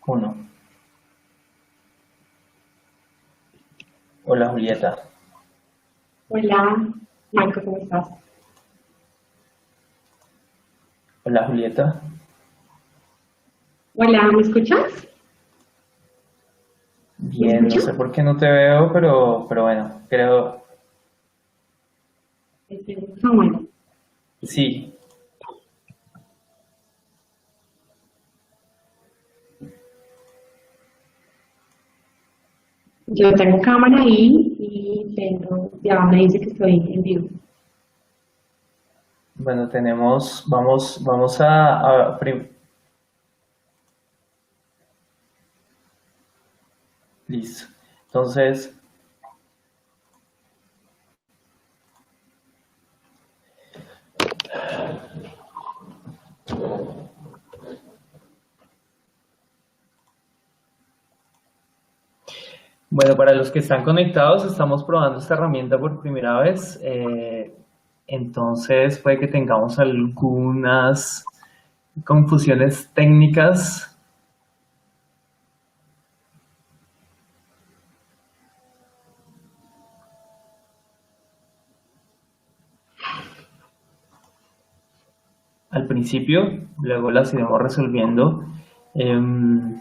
Uno. Hola Julieta. Hola, Marco, ¿cómo estás? Hola Julieta. Hola, ¿me escuchas? ¿Me Bien, no escuchas? sé por qué no te veo, pero bueno, creo, Bueno, sí. yo tengo cámara ahí y ya me dice que estoy en vivo. Bueno, vamos a listo. Entonces, bueno, para los que están conectados, estamos probando esta herramienta por primera vez. Entonces, puede que tengamos algunas confusiones técnicas. Al principio, luego las iremos resolviendo. Em,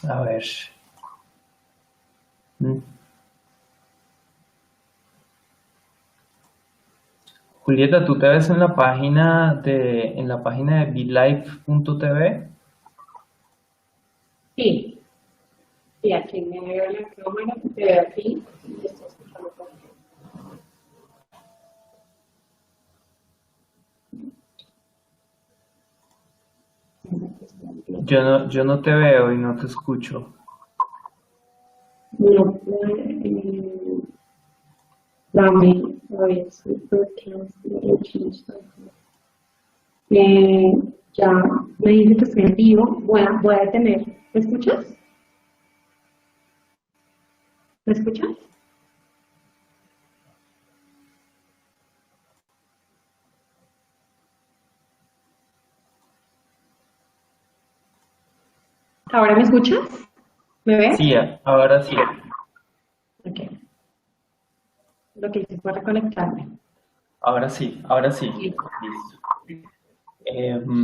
a ver. Mm. Julieta, ¿tú te ves en la página de BeLive.tv? Sí, sí, aquí me veo la cámara, te veo aquí y estoy escuchando todo. Yo no te veo y no te escucho. No, dame, a ver si eh, ya me dice que estoy en vivo, voy a detener. ¿Me escuchas? ¿Me escuchas? ¿Ahora me escuchas? ¿Me Sí, ves? ahora sí. Ok, lo que hice fue reconectarme. Ahora sí, ahora sí. Listo. Listo. Em,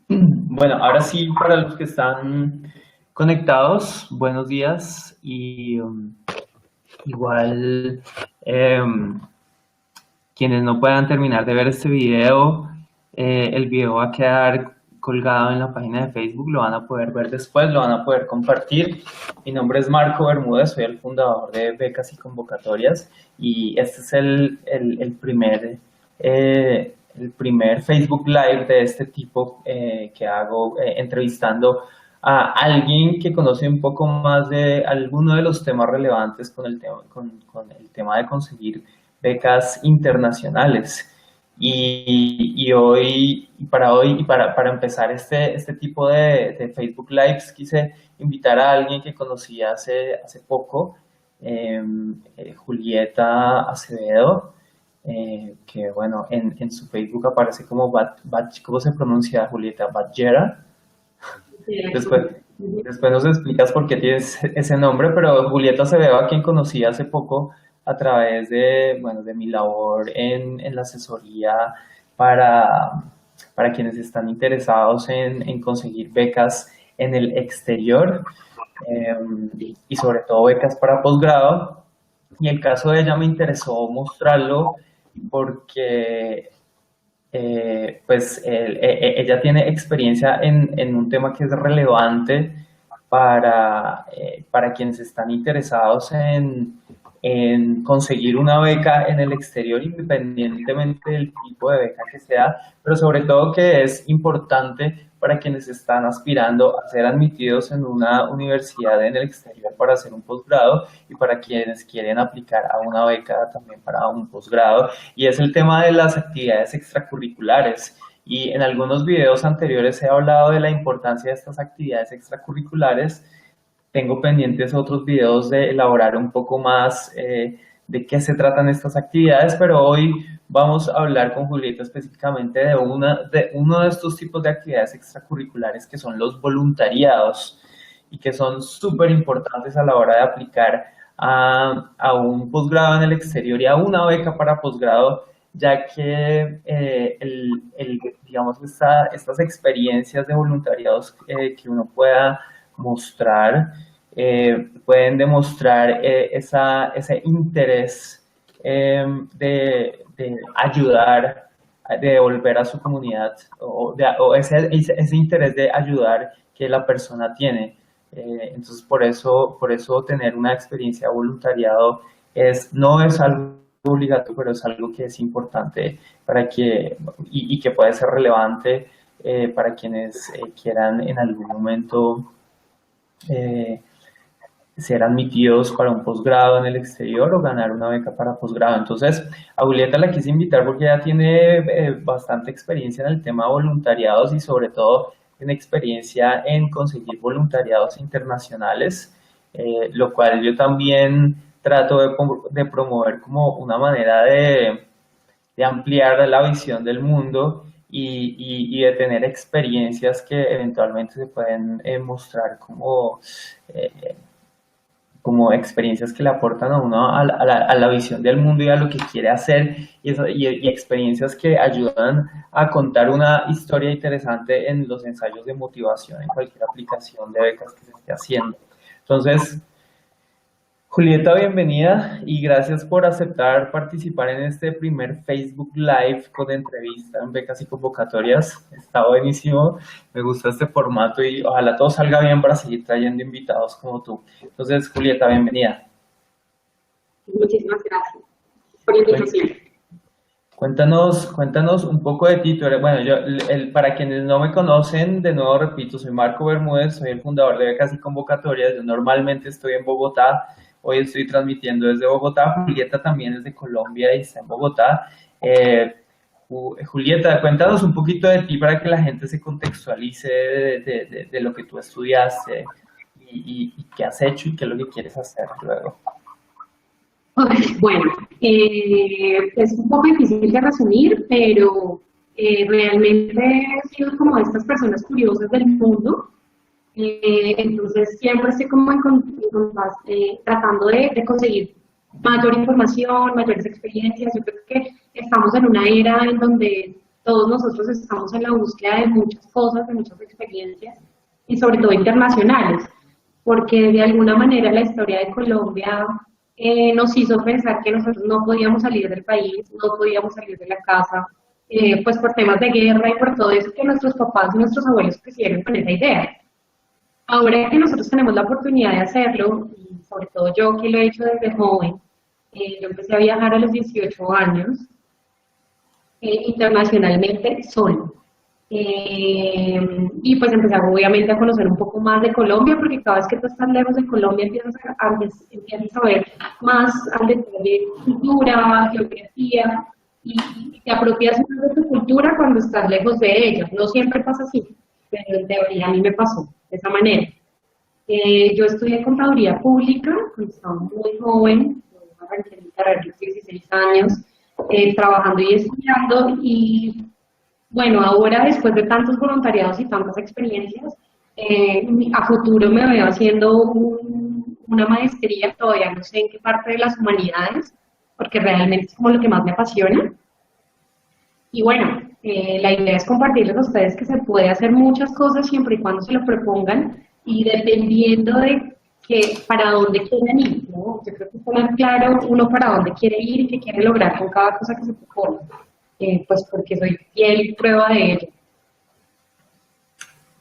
bueno, ahora sí, para los que están conectados, buenos días y igual em, quienes no puedan terminar de ver este video, el video va a quedar colgado en la página de Facebook, lo van a poder ver después, lo van a poder compartir. Mi nombre es Marco Bermúdez, soy el fundador de Becas y Convocatorias y este es el primer Facebook Live de este tipo que hago entrevistando a alguien que conoce un poco más de alguno de los temas relevantes con el tema de conseguir becas internacionales. Y hoy, para hoy, y para empezar este tipo de Facebook Lives, quise invitar a alguien que conocí hace poco, eh, Julieta Acevedo, que bueno, en su Facebook aparece como ¿cómo se pronuncia Julieta? Badgera. Sí, aquí. Después, después nos explicas por qué tienes ese nombre, pero Julieta Acevedo, a quien conocí hace poco a través bueno, de mi labor en la asesoría para, para quienes están interesados en conseguir becas en el exterior, eh, y sobre todo becas para posgrado. Y el caso de ella me interesó mostrarlo porque ella tiene experiencia en un tema que es relevante para quienes están interesados en conseguir una beca en el exterior, independientemente del tipo de beca que sea, pero sobre todo que es importante para quienes están aspirando a ser admitidos en una universidad en el exterior para hacer un posgrado y para quienes quieren aplicar a una beca también para un posgrado, y es el tema de las actividades extracurriculares. Y en algunos videos anteriores he hablado de la importancia de estas actividades extracurriculares. Tengo pendientes otros videos de elaborar un poco más de qué se tratan estas actividades, pero hoy vamos a hablar con Julieta específicamente de uno de estos tipos de actividades extracurriculares que son los voluntariados y que son súper importantes a la hora de aplicar a un posgrado en el exterior y a una beca para posgrado, ya que digamos, estas experiencias de voluntariados que uno pueda mostrar pueden demostrar ese interés de ayudar, de devolver a su comunidad o ese interés de ayudar que la persona tiene. Entonces, por eso tener una experiencia de voluntariado no es algo obligatorio, pero es algo que es importante para y que puede ser relevante para quienes quieran en algún momento ser admitidos para un posgrado en el exterior o ganar una beca para posgrado. Entonces, a Julieta la quise invitar porque ella tiene bastante experiencia en el tema de voluntariados y sobre todo tiene experiencia en conseguir voluntariados internacionales, lo cual yo también trato de promover como una manera de ampliar la visión del mundo y de tener experiencias que eventualmente se pueden mostrar como experiencias que le aportan a uno a la visión del mundo y a lo que quiere hacer y experiencias que ayudan a contar una historia interesante en los ensayos de motivación en cualquier aplicación de becas que se esté haciendo. Entonces, Julieta, bienvenida y gracias por aceptar participar en este primer Facebook Live con entrevista en becas y convocatorias. Está buenísimo, me gusta este formato y ojalá todo salga bien para seguir trayendo invitados como tú. Entonces, Julieta, bienvenida. Muchísimas gracias por la invitación. Cuéntanos un poco de ti. Para quienes no me conocen, de nuevo repito, soy Marco Bermúdez, soy el fundador de Becas y Convocatorias. Yo normalmente estoy en Bogotá. Hoy estoy transmitiendo desde Bogotá. Julieta también es de Colombia y está en Bogotá. Julieta, cuéntanos un poquito de ti para que la gente se contextualice de lo que tú estudiaste y qué has hecho y qué es lo que quieres hacer luego. Bueno, es un poco difícil de resumir, pero realmente he sido como de estas personas curiosas del mundo. Entonces siempre estoy como tratando de conseguir mayor información, mayores experiencias. Yo creo que estamos en una era en donde todos nosotros estamos en la búsqueda de muchas cosas, de muchas experiencias y sobre todo internacionales, porque de alguna manera la historia de Colombia nos hizo pensar que nosotros no podíamos salir del país, no podíamos salir de la casa, pues por temas de guerra y por todo eso que nuestros papás y nuestros abuelos crecieron con esa idea. Ahora que nosotros tenemos la oportunidad de hacerlo, y sobre todo yo que lo he hecho desde joven, yo empecé a viajar a los 18 años, internacionalmente solo. Y pues empecé obviamente a conocer un poco más de Colombia, porque cada vez que tú estás lejos de Colombia empiezas a ver más al detalle de cultura, geografía, y te apropias más de tu cultura cuando estás lejos de ella. No siempre pasa así, pero en teoría a mí me pasó de esa manera. Yo estudié contaduría pública cuando estaba muy joven, arranqué mi carrera a los 16 años, trabajando y estudiando, y bueno, ahora después de tantos voluntariados y tantas experiencias, a futuro me veo haciendo una maestría, todavía no sé en qué parte de las humanidades, porque realmente es como lo que más me apasiona. Y bueno, la idea es compartirles a ustedes que se puede hacer muchas cosas siempre y cuando se lo propongan y dependiendo de para dónde quieren ir, ¿no? Yo creo que es tener claro uno para dónde quiere ir y qué quiere lograr con cada cosa que se propone, pues porque soy fiel prueba de ello.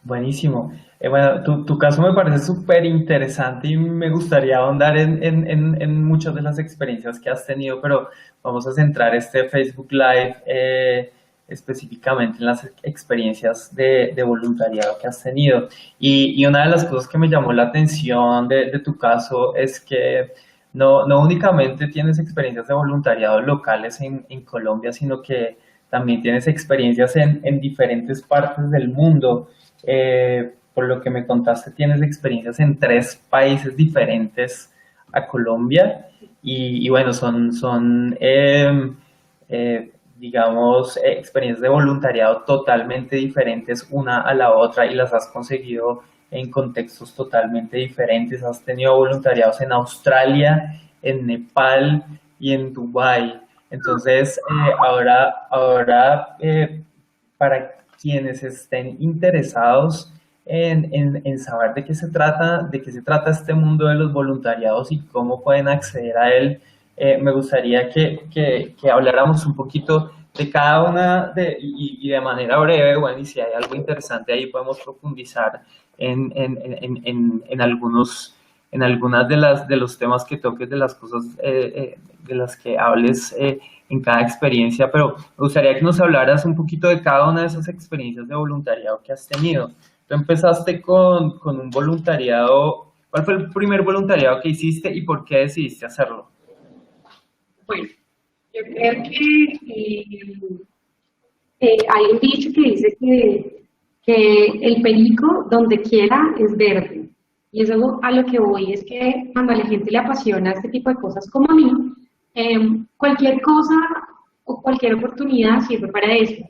Buenísimo. Bueno, tu caso me parece súper interesante y me gustaría ahondar en muchas de las experiencias que has tenido, pero vamos a centrar este Facebook Live específicamente en las experiencias de voluntariado que has tenido. Y una de las cosas que me llamó la atención de tu caso es que no únicamente tienes experiencias de voluntariado locales en Colombia, sino que también tienes experiencias en diferentes partes del mundo. Por lo que me contaste, tienes experiencias en 3 países diferentes a Colombia y bueno, son digamos, experiencias de voluntariado totalmente diferentes una a la otra y las has conseguido en contextos totalmente diferentes. Has tenido voluntariados en Australia, en Nepal y en Dubái. Entonces, para quienes estén interesados en saber de qué se trata este mundo de los voluntariados y cómo pueden acceder a él, me gustaría que habláramos un poquito de cada una y de manera breve, bueno, y si hay algo interesante ahí podemos profundizar en algunos, en algunas de los temas que toques, de las cosas de las que hables en cada experiencia, pero me gustaría que nos hablaras un poquito de cada una de esas experiencias de voluntariado que has tenido. Tú empezaste con un voluntariado. ¿Cuál fue el primer voluntariado que hiciste y por qué decidiste hacerlo? Bueno, yo creo que hay un dicho que dice que el perico donde quiera es verde. Y eso a lo que voy es que cuando a la gente le apasiona este tipo de cosas como a mí, cualquier cosa o cualquier oportunidad sirve para eso.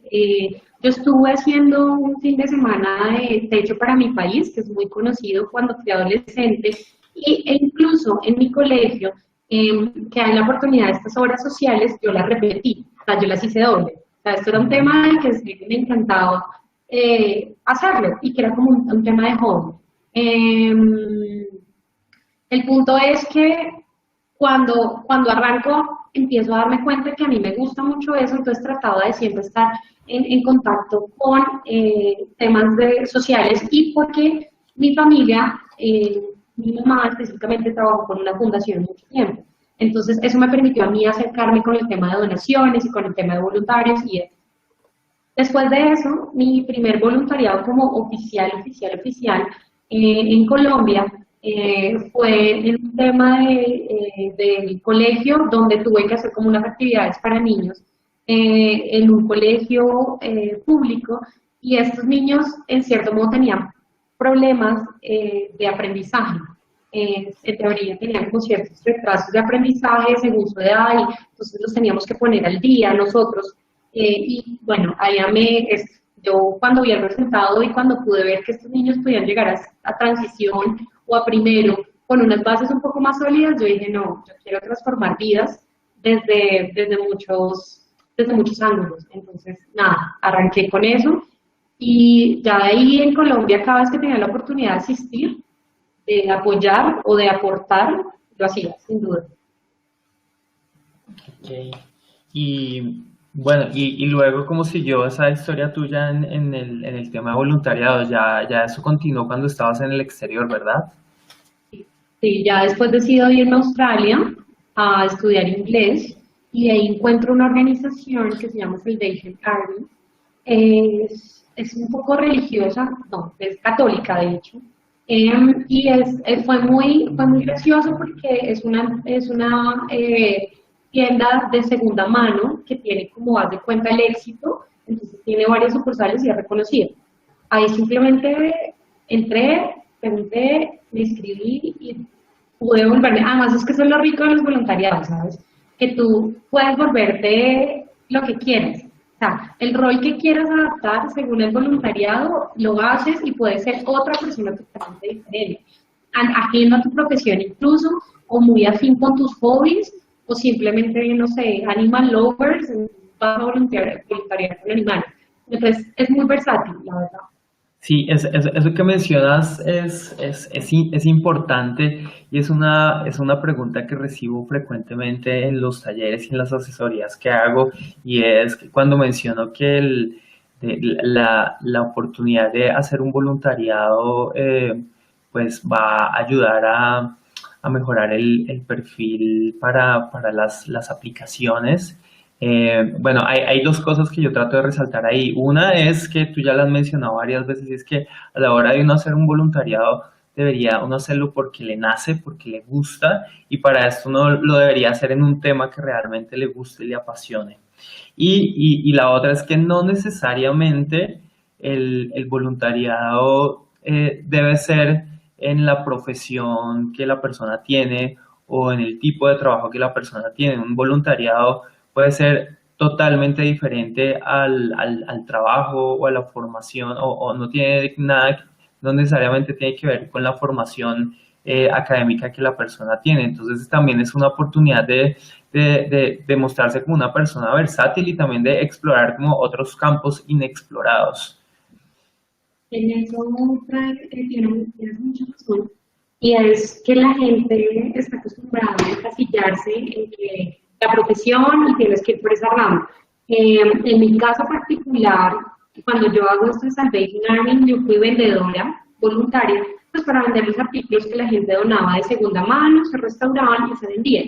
Yo estuve haciendo un fin de semana de techo para mi país, que es muy conocido cuando fui adolescente, e incluso en mi colegio, que hay la oportunidad de estas obras sociales, yo las repetí, o sea, yo las hice doble. O sea, esto era un tema del que sí me encantaba hacerlo y que era como un tema de hobby. El punto es que cuando arranco empiezo a darme cuenta que a mí me gusta mucho eso, entonces trataba de siempre estar en contacto con temas sociales y porque mi familia, mi mamá específicamente trabajó con una fundación mucho tiempo. Entonces eso me permitió a mí acercarme con el tema de donaciones y con el tema de voluntarios y eso. Después de eso, mi primer voluntariado como oficial en Colombia fue en un tema del colegio donde tuve que hacer como unas actividades para niños en un colegio público y estos niños en cierto modo tenían problemas de aprendizaje. En teoría tenían como ciertos retrasos de aprendizaje según su edad y entonces los teníamos que poner al día nosotros. Y bueno, yo cuando vi el resultado y cuando pude ver que estos niños podían llegar a transición o a primero con unas bases un poco más sólidas, yo dije, no, yo quiero transformar vidas desde muchos ángulos. Entonces, nada, arranqué con eso y ya de ahí en Colombia cada vez que tenía la oportunidad de asistir, de apoyar o de aportar, lo hacía, sin duda. Okay. Y bueno, y luego, ¿cómo siguió esa historia tuya en el tema de voluntariado? Ya eso continuó cuando estabas en el exterior, ¿verdad? Sí, ya después decido irme a Australia a estudiar inglés y ahí encuentro una organización que se llama Salvation Army. Es un poco religiosa, no, es católica de hecho. Fue muy gracioso porque es una tienda de segunda mano que tiene como haz de cuenta el éxito, entonces tiene varias sucursales y es reconocida. Ahí simplemente entré, pregunté, me inscribí y pude volverme. Además, es que eso es lo rico de los voluntariados, ¿sabes? Que tú puedes volverte lo que quieras. O sea, el rol que quieras adaptar según el voluntariado, lo haces y puedes ser otra persona totalmente diferente. Ajeno a tu profesión incluso, o muy afín con tus hobbies, o simplemente, no sé, animal lovers, vas a voluntariar con animales. Entonces, es muy versátil, la verdad. Sí, eso que mencionas es importante y es una pregunta que recibo frecuentemente en los talleres y en las asesorías que hago y es que cuando menciono que la oportunidad de hacer un voluntariado pues va a ayudar a mejorar el perfil para las aplicaciones. Bueno, hay dos cosas que yo trato de resaltar ahí. Una es que tú ya lo has mencionado varias veces, y es que a la hora de uno hacer un voluntariado, debería uno hacerlo porque le nace, porque le gusta, y para esto uno lo debería hacer en un tema que realmente le guste y le apasione. Y la otra es que no necesariamente el voluntariado debe ser en la profesión que la persona tiene o en el tipo de trabajo que la persona tiene. Un voluntariado puede ser totalmente diferente al trabajo o a la formación, o no tiene nada, no necesariamente tiene que ver con la formación académica que la persona tiene. Entonces también es una oportunidad de mostrarse como una persona versátil y también de explorar como otros campos inexplorados. En eso, Frank, tienes mucha razón. Y es que la gente está acostumbrada a encasillarse en que la profesión y tienes que ir por esa rama. En mi caso particular, cuando yo hago esto de Salvation Army, yo fui vendedora voluntaria, pues para vender los artículos que la gente donaba de segunda mano, se restauraban y se vendían.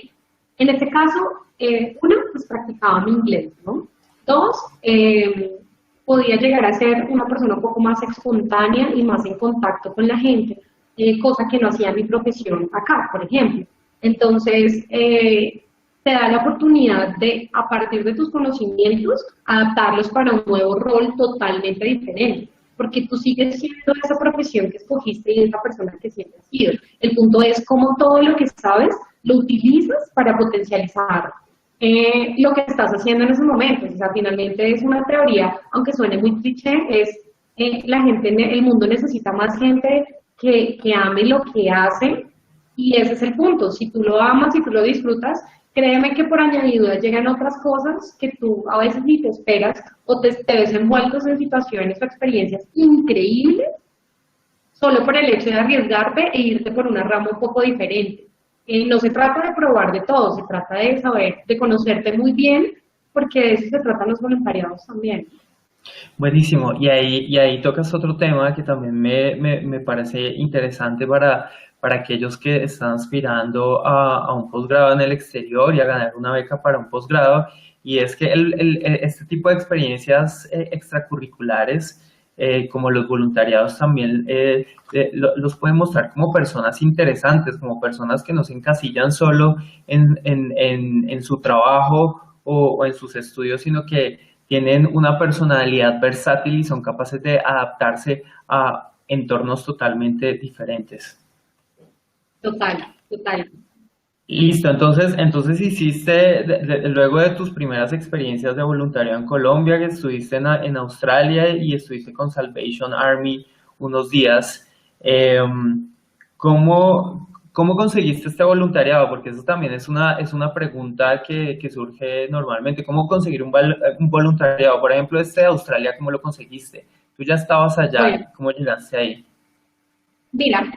En este caso, uno, pues practicaba mi inglés, ¿no? Dos, podía llegar a ser una persona un poco más espontánea y más en contacto con la gente, cosa que no hacía mi profesión acá, por ejemplo. Entonces, te da la oportunidad de, a partir de tus conocimientos, adaptarlos para un nuevo rol totalmente diferente, porque tú sigues siendo esa profesión que escogiste y esa persona que siempre has sido. El punto es cómo todo lo que sabes lo utilizas para potencializar lo que estás haciendo en ese momento. O sea, finalmente es una teoría, aunque suene muy cliché, es la gente, el mundo necesita más gente que ame lo que hace, y ese es el punto. Si tú lo amas y tú lo disfrutas, créeme que por añadidura llegan otras cosas que tú a veces ni te esperas, o te ves envueltos en situaciones o experiencias increíbles solo por el hecho de arriesgarte e irte por una rama un poco diferente. No se trata de probar de todo, se trata de saber, de conocerte muy bien, porque de eso se tratan los voluntariados también. Buenísimo, y ahí tocas otro tema que también me parece interesante para aquellos que están aspirando a un posgrado en el exterior y a ganar una beca para un posgrado, y es que este tipo de experiencias extracurriculares, como los voluntariados también, los pueden mostrar como personas interesantes, como personas que no se encasillan solo en su trabajo o en sus estudios, sino que tienen una personalidad versátil y son capaces de adaptarse a entornos totalmente diferentes. Total, total. Listo, entonces hiciste, luego de tus primeras experiencias de voluntariado en Colombia, que estuviste en Australia y estuviste con Salvation Army unos días, ¿cómo, cómo conseguiste este voluntariado? Porque eso también es una pregunta que surge normalmente. ¿Cómo conseguir un voluntariado? Por ejemplo, este de Australia, ¿cómo lo conseguiste? Tú ya estabas Bueno, allá, ¿cómo llegaste ahí? mira,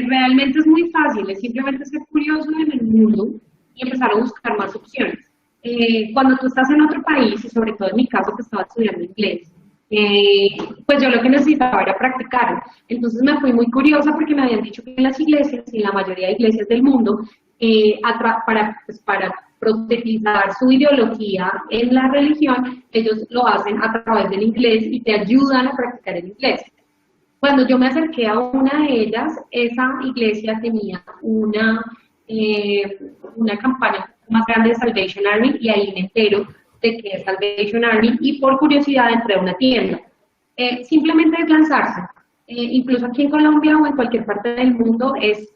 realmente es muy fácil, es simplemente ser curioso en el mundo y empezar a buscar más opciones. Cuando tú estás en otro país, y sobre todo en mi caso que estaba estudiando inglés, pues yo lo que necesitaba era practicar. Entonces me fui muy curiosa porque me habían dicho que en las iglesias, y en la mayoría de iglesias del mundo, para protetizar su ideología en la religión, ellos lo hacen a través del inglés y te ayudan a practicar el inglés. Cuando yo me acerqué a una de ellas, esa iglesia tenía una campaña más grande de Salvation Army, y ahí me entero de que es Salvation Army, y por curiosidad entré a una tienda. Simplemente es lanzarse. Incluso aquí en Colombia o en cualquier parte del mundo es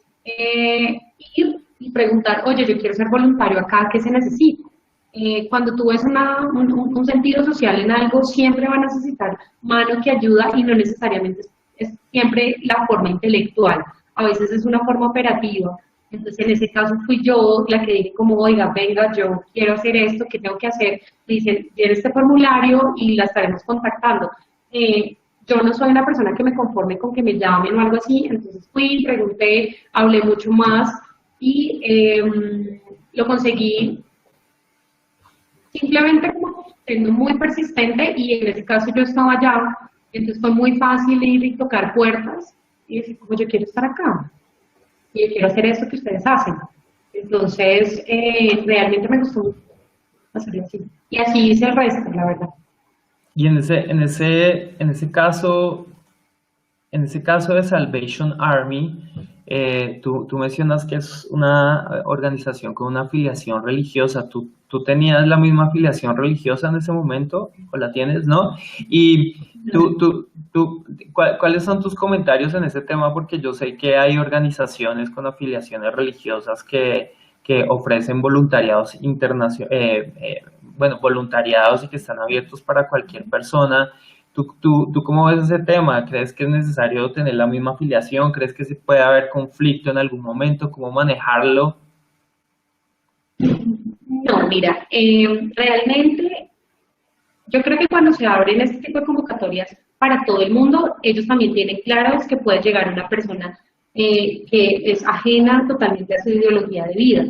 ir y preguntar, oye, yo quiero ser voluntario acá, ¿qué se necesita? Cuando tú ves un sentido social en algo, siempre va a necesitar mano que ayuda, y no necesariamente es siempre la forma intelectual, a veces es una forma operativa. Entonces en ese caso fui yo la que dije como, oiga, venga, yo quiero hacer esto, ¿qué tengo que hacer? Me dicen, llena este formulario y la estaremos contactando. Yo no soy una persona que me conforme con que me llamen o algo así, entonces fui, pregunté, hablé mucho más y lo conseguí simplemente como siendo muy persistente, y en ese caso yo estaba allá, entonces fue muy fácil ir y tocar puertas y decir, como yo quiero estar acá y yo quiero hacer esto que ustedes hacen. Entonces, realmente me gustó mucho hacerlo así. Y así hice el resto, la verdad. Y en ese caso de Salvation Army, tú mencionas que es una organización con una afiliación religiosa. ¿Tú tenías la misma afiliación religiosa en ese momento? ¿O la tienes, no? Y ¿cuáles son tus comentarios en ese tema? Porque yo sé que hay organizaciones con afiliaciones religiosas que ofrecen voluntariados bueno, voluntariados y que están abiertos para cualquier persona. ¿Tú cómo ves ese tema? ¿Crees que es necesario tener la misma afiliación? ¿Crees que se puede haber conflicto en algún momento? ¿Cómo manejarlo? No, mira, realmente yo creo que cuando se abren este tipo de convocatorias para todo el mundo, ellos también tienen claro es que puede llegar una persona que es ajena totalmente a su ideología de vida.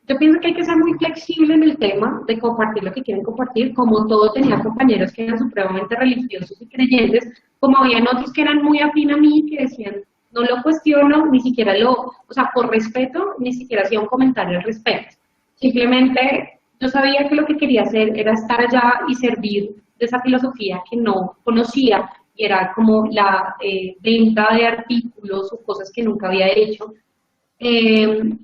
Yo pienso que hay que ser muy flexible en el tema de compartir lo que quieren compartir, como todo tenía compañeros que eran supremamente religiosos y creyentes, como habían otros que eran muy afín a mí, que decían, no lo cuestiono, ni siquiera o sea, por respeto, ni siquiera hacía un comentario al respecto. Simplemente yo sabía que lo que quería hacer era estar allá y servir de esa filosofía que no conocía, y era como la venta de artículos o cosas que nunca había hecho.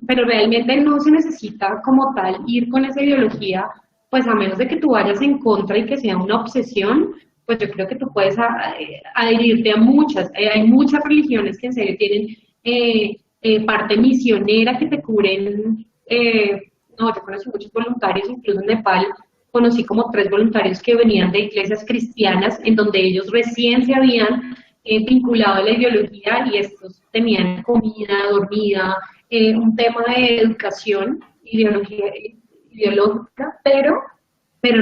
Pero realmente no se necesita como tal ir con esa ideología, pues a menos de que tú vayas en contra y que sea una obsesión, pues yo creo que tú puedes adherirte a muchas. Hay muchas religiones que en serio tienen parte misionera que te cubren. No, yo conocí muchos voluntarios, incluso en Nepal conocí como 3 voluntarios que venían de iglesias cristianas en donde ellos recién se habían vinculado a la ideología y estos tenían comida, dormida, un tema de educación ideológica, pero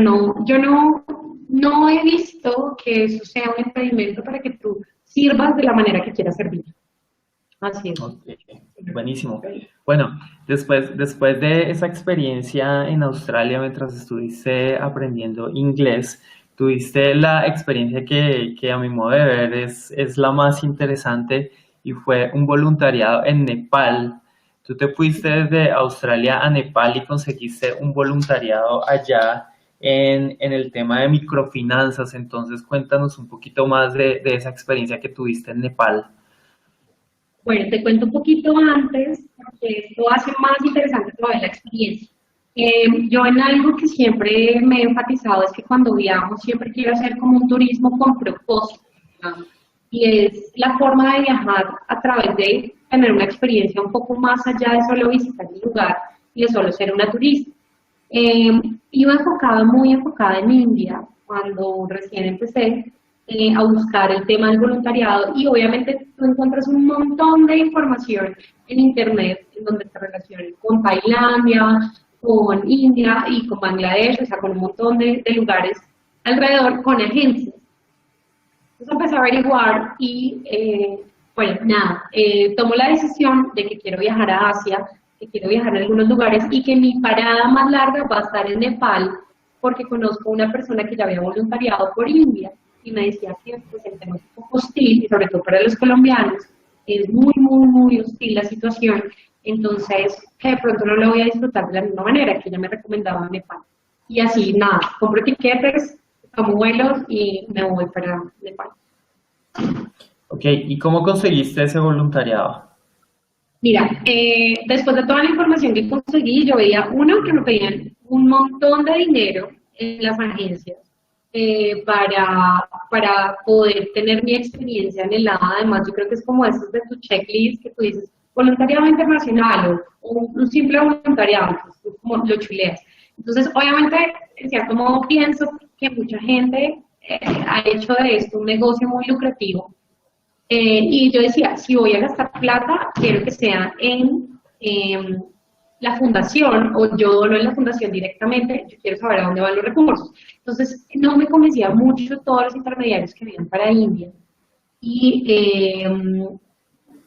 no, yo no he visto que eso sea un impedimento para que tú sirvas de la manera que quieras servir. Así es. Okay, buenísimo. Bueno, después de esa experiencia en Australia mientras estuviste aprendiendo inglés, tuviste la experiencia que a mi modo de ver es la más interesante y fue un voluntariado en Nepal. Tú te fuiste desde Australia a Nepal y conseguiste un voluntariado allá en el tema de microfinanzas. Entonces, cuéntanos un poquito más de esa experiencia que tuviste en Nepal. Bueno, te cuento un poquito antes, porque esto hace más interesante todavía la experiencia. Yo en algo que siempre me he enfatizado es que cuando viajo siempre quiero hacer como un turismo con propósito, ¿no? Y es la forma de viajar a través de tener una experiencia un poco más allá de solo visitar el lugar y de solo ser una turista. Iba enfocada, muy enfocada en India, cuando recién empecé a buscar el tema del voluntariado, y obviamente tú encuentras un montón de información en internet en donde te relacionan con Tailandia, con India y con Bangladesh, o sea, con un montón de lugares alrededor, con agencias. Entonces empecé a averiguar y, bueno, nada, tomo la decisión de que quiero viajar a Asia, que quiero viajar a algunos lugares y que mi parada más larga va a estar en Nepal, porque conozco una persona que ya había voluntariado por India y me decía que pues, el tema es un poco hostil, y sobre todo para los colombianos, es muy, muy, muy hostil la situación, entonces que de pronto no lo voy a disfrutar de la misma manera que ella me recomendaba Nepal. Y así, nada, compro tiquetes, tomo vuelos y me voy para Nepal. Ok, ¿y cómo conseguiste ese voluntariado? Mira, después de toda la información que conseguí, yo veía, uno, que me pedían un montón de dinero en las agencias para poder tener mi experiencia anhelada. Además, yo creo que es como esos de tu checklist que tú dices, voluntariado internacional o un simple voluntariado, pues, como lo chuleas. Entonces, obviamente, en cierto modo, pienso que mucha gente ha hecho de esto un negocio muy lucrativo. Y yo decía, si voy a gastar plata, quiero que sea en la fundación, o yo dono en la fundación directamente, yo quiero saber a dónde van los recursos. Entonces, no me convencía mucho todos los intermediarios que habían para India. Y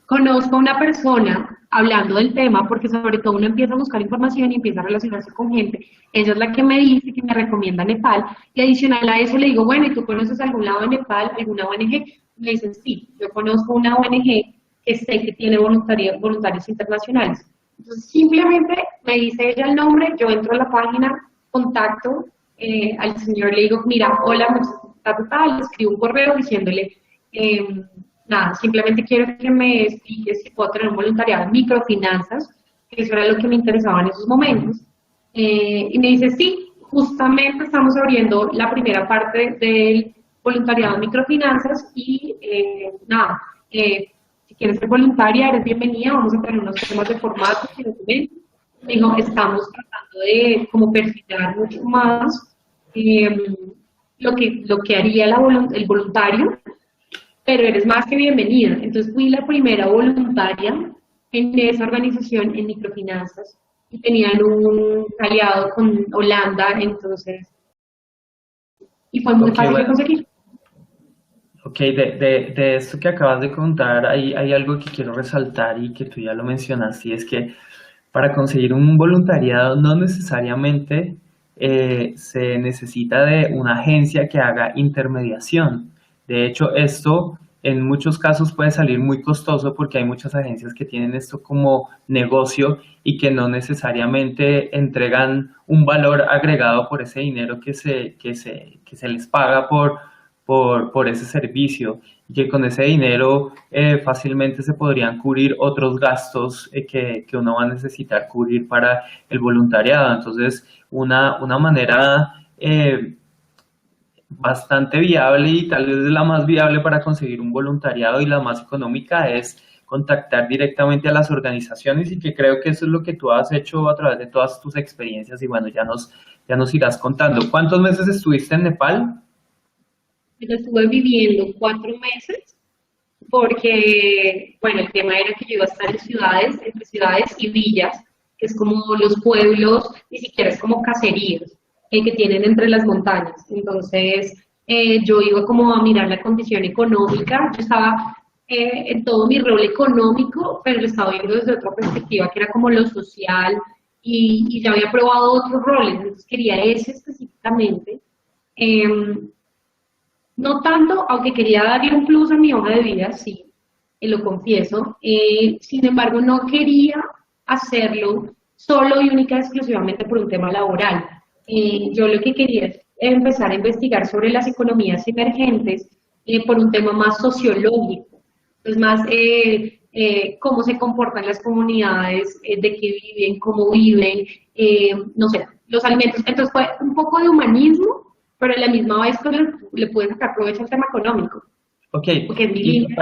conozco a una persona hablando del tema, porque sobre todo uno empieza a buscar información y empieza a relacionarse con gente. Ella es la que me dice, que me recomienda Nepal, y adicional a eso le digo, bueno, ¿y tú conoces algún lado de Nepal, alguna ONG? Me dicen, sí, yo conozco una ONG que sé que tiene voluntarios internacionales. Entonces, simplemente me dice ella el nombre, yo entro a la página, contacto al señor, le digo, mira, hola, le escribo un correo diciéndole, nada, simplemente quiero que me expliques si puedo tener un voluntariado en microfinanzas, que eso era lo que me interesaba en esos momentos. Y me dice, sí, justamente estamos abriendo la primera parte del voluntariado en microfinanzas y nada, si quieres ser voluntaria, eres bienvenida, vamos a tener unos temas de formato y documentos. dijo, estamos tratando de como perfilar mucho más eh, lo que haría el voluntario, pero eres más que bienvenida. Entonces fui la primera voluntaria en esa organización en microfinanzas y tenían un aliado con Holanda, entonces, y fue muy Ok, fácil de bueno, conseguir. ok, de esto que acabas de contar, hay algo que quiero resaltar y que tú ya lo mencionaste, y es que para conseguir un voluntariado no necesariamente se necesita de una agencia que haga intermediación. De hecho, esto en muchos casos puede salir muy costoso porque hay muchas agencias que tienen esto como negocio y que no necesariamente entregan un valor agregado por ese dinero que se les paga por ese servicio, y que con ese dinero fácilmente se podrían cubrir otros gastos que uno va a necesitar cubrir para el voluntariado. Entonces, una manera bastante viable y tal vez la más viable para conseguir un voluntariado y la más económica es contactar directamente a las organizaciones, y que creo que eso es lo que tú has hecho a través de todas tus experiencias. Y bueno, ya nos irás contando. ¿Cuántos meses estuviste en Nepal? Yo estuve viviendo 4 meses porque, bueno, el tema era que yo iba a estar en ciudades, entre ciudades y villas, que es como los pueblos, ni siquiera es como caseríos, que tienen entre las montañas. Entonces, yo iba como a mirar la condición económica, yo estaba en todo mi rol económico, pero lo estaba viendo desde otra perspectiva, que era como lo social, y ya había probado otros roles, entonces quería ese específicamente. Em, no tanto, aunque quería darle un plus a mi hoja de vida, sí, lo confieso. Sin embargo, no quería hacerlo solo y única y exclusivamente por un tema laboral. Yo lo que quería es empezar a investigar sobre las economías emergentes por un tema más sociológico, es más cómo se comportan las comunidades, de qué viven, cómo viven, no sé, los alimentos. Entonces fue un poco de humanismo, pero a la misma vez pues, le pueden sacar provecho al tema económico, Ok, porque es mi y línea.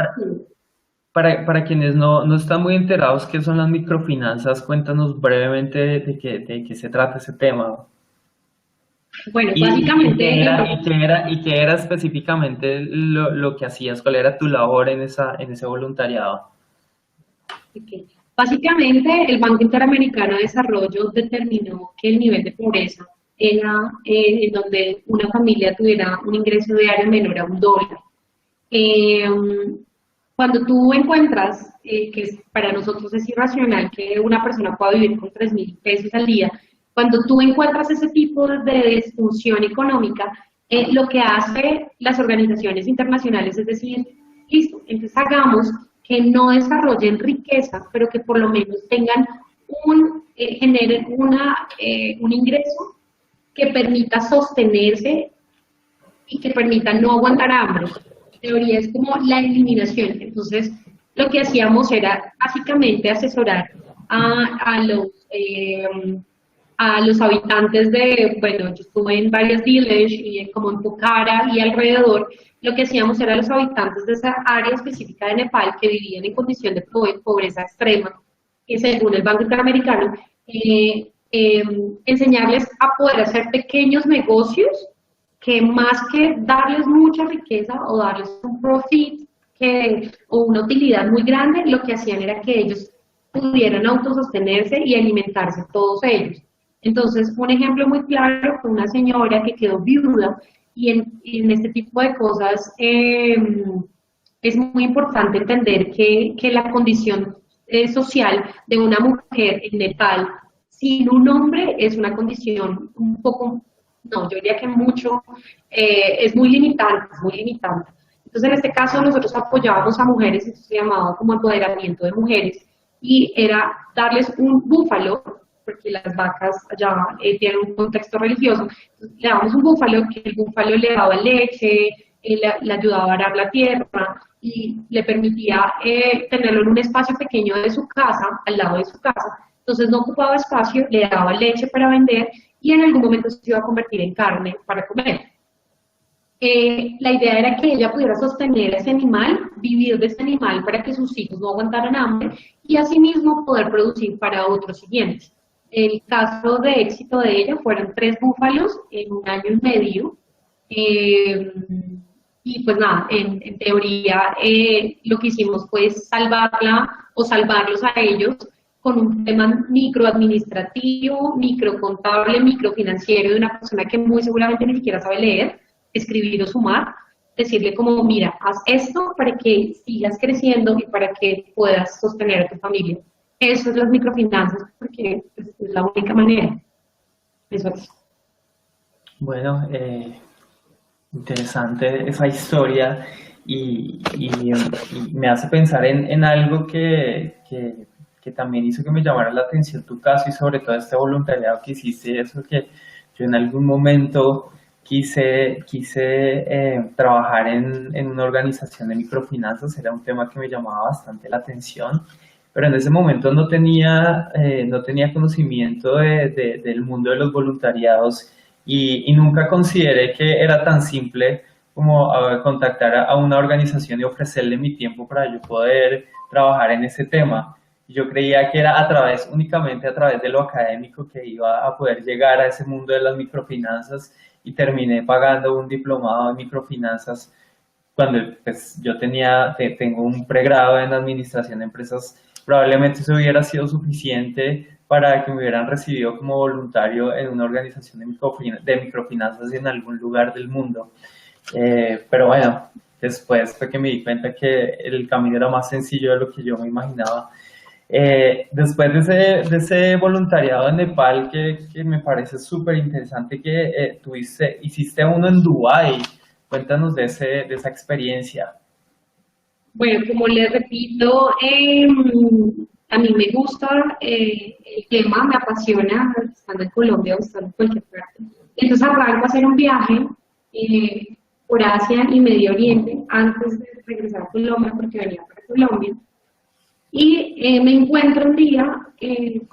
para quienes no están muy enterados qué son las microfinanzas, cuéntanos brevemente de qué se trata ese tema. Bueno, Y qué básicamente, era, y qué era específicamente lo que hacías, cuál era tu labor en en ese voluntariado. ok, básicamente el Banco Interamericano de Desarrollo determinó que el nivel de pobreza era en donde una familia tuviera un ingreso diario menor a $1. Eh, Cuando tú encuentras, para nosotros es irracional que una persona pueda vivir con 3.000 pesos al día, cuando tú encuentras ese tipo de disfunción económica, lo que hace las organizaciones internacionales es decir, listo, entonces hagamos que no desarrollen riqueza, pero que por lo menos tengan generen un ingreso que permita sostenerse y que permita no aguantar hambre. En teoría es como la eliminación. Entonces, lo que hacíamos era básicamente asesorar a, a los, eh, a los habitantes de, bueno, yo estuve en varias villages y como en Pokhara y alrededor, lo que hacíamos era a los habitantes de esa área específica de Nepal que vivían en condición de pobreza extrema, que según el Banco Interamericano, enseñarles a poder hacer pequeños negocios que más que darles mucha riqueza o darles un profit o una utilidad muy grande, lo que hacían era que ellos pudieran autosostenerse y alimentarse todos ellos. Entonces, un ejemplo muy claro fue una señora que quedó viuda y en este tipo de cosas es muy importante entender que la condición social de una mujer en Nepal sin un hombre es una condición un poco, no, yo diría que mucho, es muy limitante, es muy limitante. Entonces, en este caso, nosotros apoyábamos a mujeres, esto se llamaba como empoderamiento de mujeres, y era darles un búfalo, porque las vacas allá tienen un contexto religioso, entonces, le dábamos un búfalo, que el búfalo le daba leche, le ayudaba a arar la tierra y le permitía tenerlo en un espacio pequeño de su casa, al lado de su casa, entonces no ocupaba espacio, le daba leche para vender y en algún momento se iba a convertir en carne para comer. La idea era que ella pudiera sostener a ese animal, vivir de ese animal para que sus hijos no aguantaran hambre y asimismo poder producir para otros siguientes. el caso de éxito de ella fueron 3 búfalos en 1 año y medio. Eh, y pues nada, en teoría lo que hicimos fue salvarla o salvarlos a ellos con un tema microadministrativo, microcontable, microfinanciero de una persona que muy seguramente ni siquiera sabe leer, escribir o sumar, decirle como, mira, haz esto para que sigas creciendo y para que puedas sostener a tu familia. Eso es las microfinanzas, porque es la única manera. Eso es. Bueno, interesante esa historia y me hace pensar en algo que también hizo que me llamara la atención tu caso y sobre todo este voluntariado que hiciste, eso que yo en algún momento quise trabajar en una organización de microfinanzas, era un tema que me llamaba bastante la atención, pero en ese momento no tenía conocimiento del mundo de los voluntariados y nunca consideré que era tan simple como contactar a una organización y ofrecerle mi tiempo para yo poder trabajar en ese tema. Yo creía que era únicamente a través de lo académico que iba a poder llegar a ese mundo de las microfinanzas y terminé pagando un diplomado en microfinanzas cuando pues, tengo un pregrado en administración de empresas. Probablemente eso hubiera sido suficiente para que me hubieran recibido como voluntario en una organización de microfinanzas en algún lugar del mundo. Pero bueno, después fue que me di cuenta que el camino era más sencillo de lo que yo me imaginaba. Después de ese voluntariado en Nepal, que me parece súper interesante que hiciste uno en Dubái. Cuéntanos de esa experiencia. Bueno, como les repito, a mí me gusta el tema, me apasiona, estando en Colombia o estando en cualquier parte. Entonces arranco a hacer un viaje por Asia y Medio Oriente antes de regresar a Colombia, porque venía para Colombia. Y me encuentro un día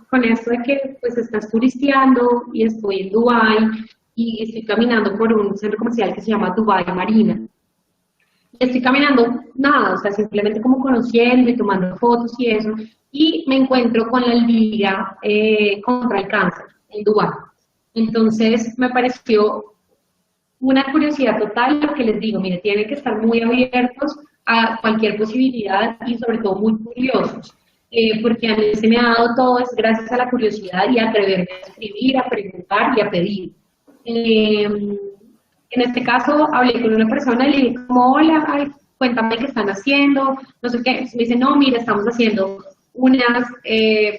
con esto de que pues estás turisteando y estoy en Dubái y estoy caminando por un centro comercial que se llama Dubai Marina. Y estoy caminando, nada, o sea, simplemente como conociendo y tomando fotos y eso, y me encuentro con la Liga contra el Cáncer en Dubái. Entonces me pareció una curiosidad total, lo que les digo, mire, tienen que estar muy abiertos a cualquier posibilidad y sobre todo muy curiosos, porque a mí se me ha dado todo es gracias a la curiosidad y a atreverme a escribir, a preguntar y a pedir. En este caso hablé con una persona y le dije como, hola, ay, cuéntame qué están haciendo, no sé qué, me dice, no, mira, estamos haciendo unas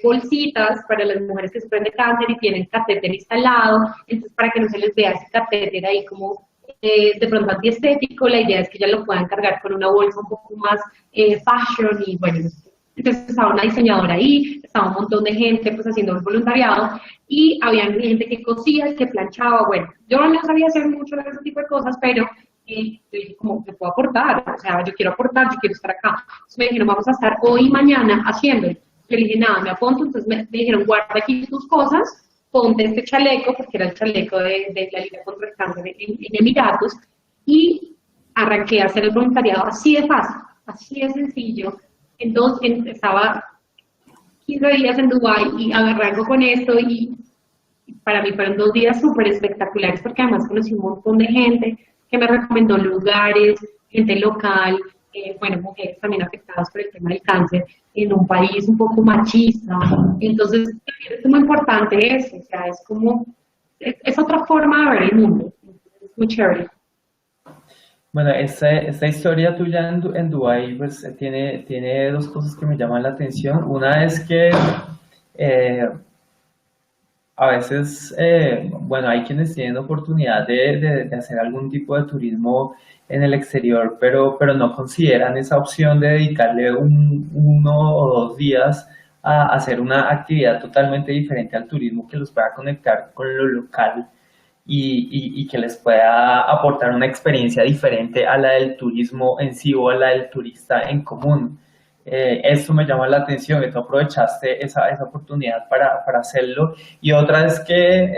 bolsitas para las mujeres que sufren de cáncer y tienen catéter instalado, entonces para que no se les vea ese catéter ahí como de pronto antiestético, la idea es que ya lo puedan cargar con una bolsa un poco más fashion y bueno, entonces estaba una diseñadora ahí, estaba un montón de gente pues haciendo el voluntariado y había gente que cosía, que planchaba, bueno, yo no sabía hacer mucho de ese tipo de cosas, pero yo dije como, me puedo aportar, o sea, yo quiero aportar, yo quiero estar acá. Entonces me dijeron, vamos a estar hoy y mañana haciéndolo. Yo le dije, nada, me apunto, entonces me dijeron, guarda aquí tus cosas, ponte este chaleco, porque era el chaleco de la Liga contra el Cáncer en Emiratos, y arranqué a hacer el voluntariado así de fácil, así de sencillo. Entonces estaba 15 días en Dubái y arranco con esto y para mí fueron 2 días súper espectaculares porque además conocí un montón de gente que me recomendó lugares, gente local, bueno, mujeres también afectadas por el tema del cáncer, en un país un poco machista. Entonces, es muy importante eso, o sea, es como, es otra forma de ver el mundo, es muy chévere. Bueno, esta historia tuya en Dubái pues, tiene dos cosas que me llaman la atención. Una es que a veces, bueno, hay quienes tienen oportunidad de hacer algún tipo de turismo en el exterior, pero no consideran esa opción de dedicarle 1 o 2 días a hacer una actividad totalmente diferente al turismo que los pueda conectar con lo local y que les pueda aportar una experiencia diferente a la del turismo en sí o a la del turista en común. Eso me llama la atención, que tú aprovechaste esa oportunidad para hacerlo. Y otra es que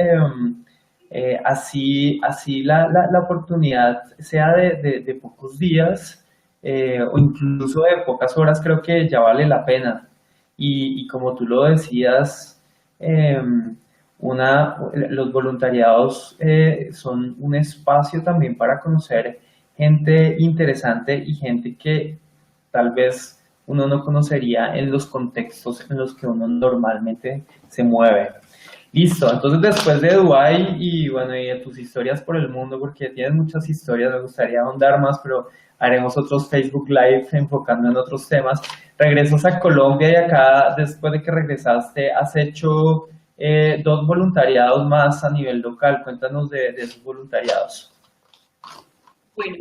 así la oportunidad sea de pocos días o incluso de pocas horas, creo que ya vale la pena. Y como tú lo decías, los voluntariados son un espacio también para conocer gente interesante y gente que tal vez uno no conocería en los contextos en los que uno normalmente se mueve. Listo, entonces después de Dubái y bueno, y de tus historias por el mundo, porque tienes muchas historias, me gustaría ahondar más, pero haremos otros Facebook Live enfocando en otros temas. Regresas a Colombia y acá, después de que regresaste, has hecho dos voluntariados más a nivel local. Cuéntanos de esos voluntariados. Bueno,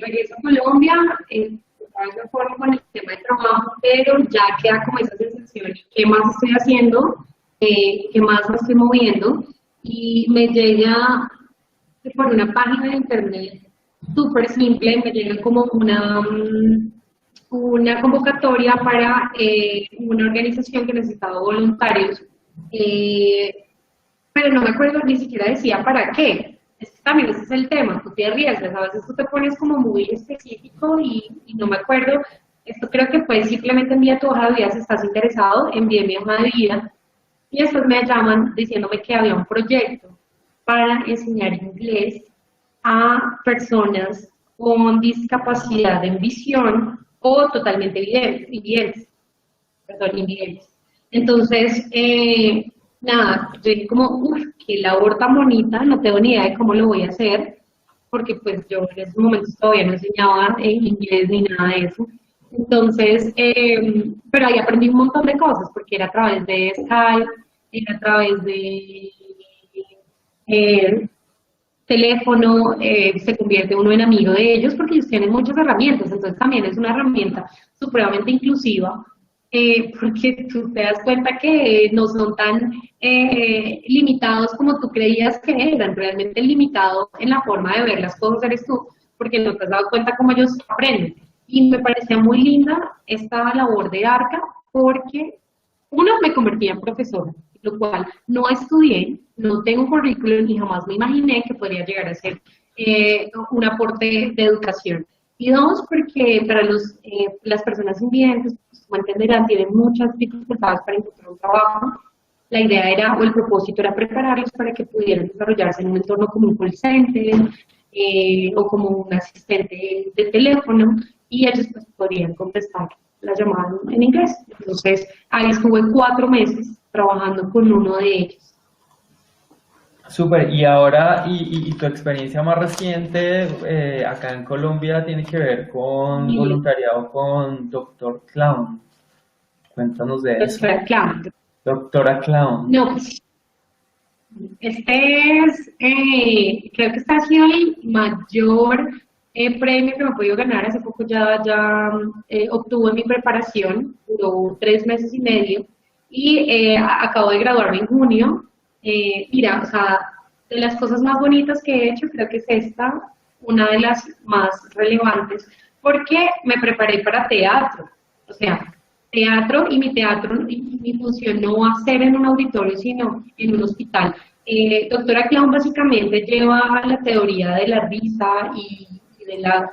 regreso a Colombia, otra vez me formo con el tema de trabajo, pero ya queda como esa sensación, ¿qué más estoy haciendo? ¿Qué más me estoy moviendo? Y me llega por una página de internet súper simple, me llega como una convocatoria para una organización que necesitaba voluntarios, pero no me acuerdo, ni siquiera decía para qué. Es que también ese es el tema, tú te arriesgas, a veces tú te pones como muy específico y no me acuerdo. Esto creo que fue simplemente envía tu hoja de vida si estás interesado, envié mi hoja de vida y después me llaman diciéndome que había un proyecto para enseñar inglés a personas con discapacidad en visión o totalmente invidentes. Perdón, invidentes. Entonces, nada, yo dije como, uff, qué labor tan bonita, no tengo ni idea de cómo lo voy a hacer, porque pues yo en esos momentos todavía no enseñaba inglés ni nada de eso. Entonces, pero ahí aprendí un montón de cosas, porque era a través de Skype, era a través de teléfono, se convierte uno en amigo de ellos porque ellos tienen muchas herramientas, entonces también es una herramienta supremamente inclusiva, porque tú te das cuenta que no son tan limitados como tú creías que eran, realmente limitado en la forma de ver las cosas eres tú, porque no te has dado cuenta cómo ellos aprenden. Y me parecía muy linda esta labor de ARCA porque, uno, me convertía en profesora, lo cual no estudié, no tengo currículum y jamás me imaginé que podría llegar a ser un aporte de educación. Y dos, porque para las personas invidentes, pues, como entenderán, tienen muchas dificultades para encontrar un trabajo. La idea era, o el propósito era prepararlos para que pudieran desarrollarse en un entorno como un call center o como un asistente de teléfono y ellos pues, podrían contestar la llamada en inglés. Entonces, ahí estuve 4 meses trabajando con uno de ellos. Súper, y ahora, y tu experiencia más reciente acá en Colombia tiene que ver con Y, voluntariado con Doctor Clown. Cuéntanos de eso. claro, Doctora Clown. no, pues, este es, creo que este ha sido el mayor premio que me he podido ganar. Hace poco ya obtuve mi preparación, duró 3 meses y medio y acabo de graduarme en junio. Mira, o sea, de las cosas más bonitas que he hecho, creo que es esta, una de las más relevantes, porque me preparé para teatro. O sea, teatro y mi función no va a ser en un auditorio, sino en un hospital. Doctora Clown básicamente lleva la teoría de la risa y de la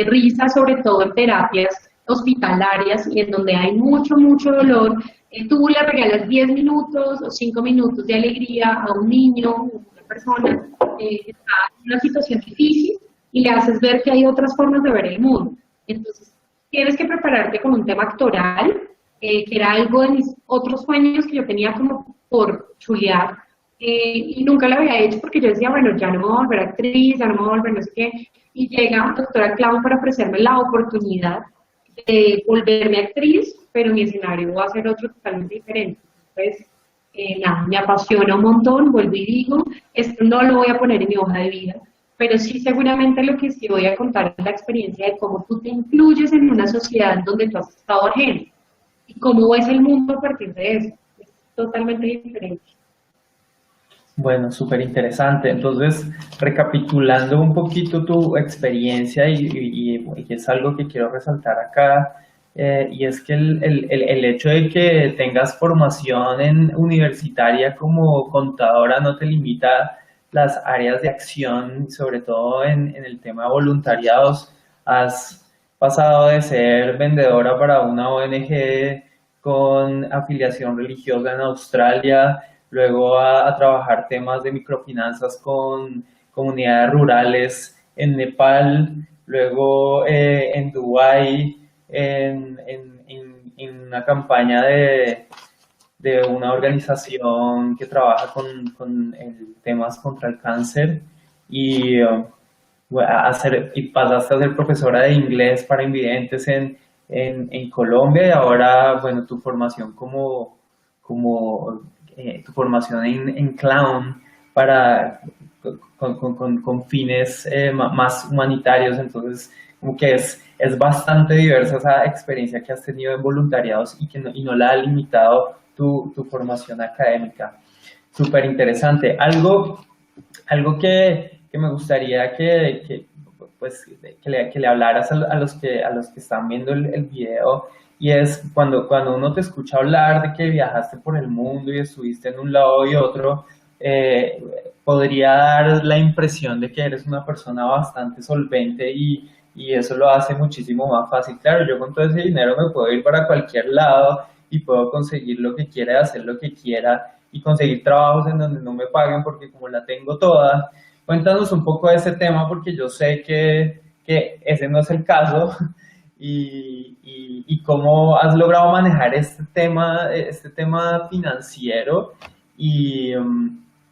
risa, sobre todo en terapias hospitalarias y en donde hay mucho dolor. Tú le regalas 10 minutos o 5 minutos de alegría a un niño, a una persona que está en una situación difícil y le haces ver que hay otras formas de ver el mundo. Entonces, tienes que prepararte con un tema actoral, que era algo de mis otros sueños que yo tenía como por chulear, y nunca lo había hecho porque yo decía, bueno, ya no me voy a volver actriz, ya no me voy a volver no sé qué, y llega Doctora Clown para ofrecerme la oportunidad de volverme actriz, pero mi escenario va a ser otro totalmente diferente. Entonces, nada, me apasiona un montón, vuelvo y digo, esto no lo voy a poner en mi hoja de vida, pero sí seguramente lo que sí voy a contar es la experiencia de cómo tú te incluyes en una sociedad donde tú has estado ajeno y cómo ves el mundo a partir de eso. Es totalmente diferente. Bueno, súper interesante. Entonces, recapitulando un poquito tu experiencia y es algo que quiero resaltar acá, y es que el hecho de que tengas formación universitaria como contadora no te limita las áreas de acción, sobre todo en el tema de voluntariados. Has pasado de ser vendedora para una ONG con afiliación religiosa en Australia, luego a trabajar temas de microfinanzas con comunidades rurales en Nepal, luego en Dubái, en una campaña de una organización que trabaja con temas contra el cáncer y, y pasaste a ser profesora de inglés para invidentes en Colombia y ahora, bueno, tu formación tu formación en clown para con fines más humanitarios, entonces como que es bastante diversa esa experiencia que has tenido en voluntariados y no la ha limitado tu formación académica. Súper interesante. Algo que me gustaría pues, que le hablaras a los a los que están viendo el video, y es cuando uno te escucha hablar de que viajaste por el mundo y estuviste en un lado y otro, eh, podría dar la impresión de que eres una persona bastante solvente y eso lo hace muchísimo más fácil. Claro, yo con todo ese dinero me puedo ir para cualquier lado y puedo conseguir lo que quiera, hacer lo que quiera y conseguir trabajos en donde no me paguen porque como la tengo toda. Cuéntanos un poco de ese tema porque yo sé que ese no es el caso y cómo has logrado manejar este tema financiero y,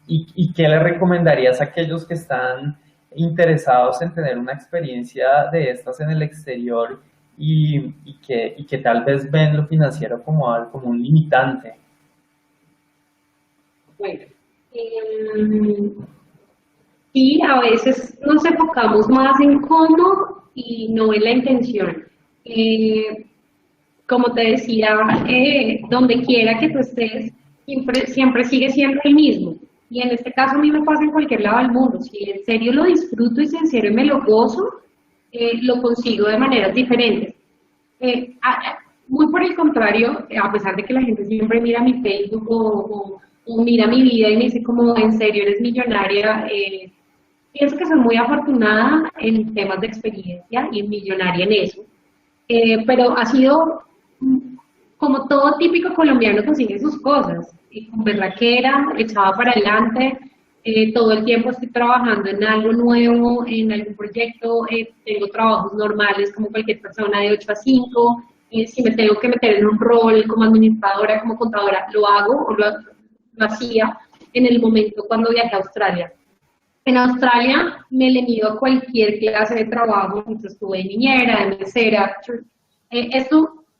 y qué le recomendarías a aquellos que están interesados en tener una experiencia de estas en el exterior y que tal vez ven lo financiero como un limitante. Bueno, sí, a veces nos enfocamos más en cómo y no en la intención. Como te decía, donde quiera que tú estés, siempre sigue siendo el mismo. Y en este caso a mí me pasa en cualquier lado del mundo. Si en serio lo disfruto y si en serio me lo gozo, lo consigo de maneras diferentes. Muy por el contrario, a pesar de que la gente siempre mira mi Facebook o mira mi vida y me dice como, ¿en serio eres millonaria? Pienso que soy muy afortunada en temas de experiencia y millonaria en eso. Pero ha sido como todo típico colombiano consigue sus cosas, y con berraquera, echada para adelante, todo el tiempo estoy trabajando en algo nuevo, en algún proyecto, tengo trabajos normales como cualquier persona de 8 a 5, si me tengo que meter en un rol como administradora, como contadora, lo hago o lo hacía en el momento cuando viajé a Australia. En Australia me le mido a cualquier clase de trabajo, entonces estuve de niñera, de mesera.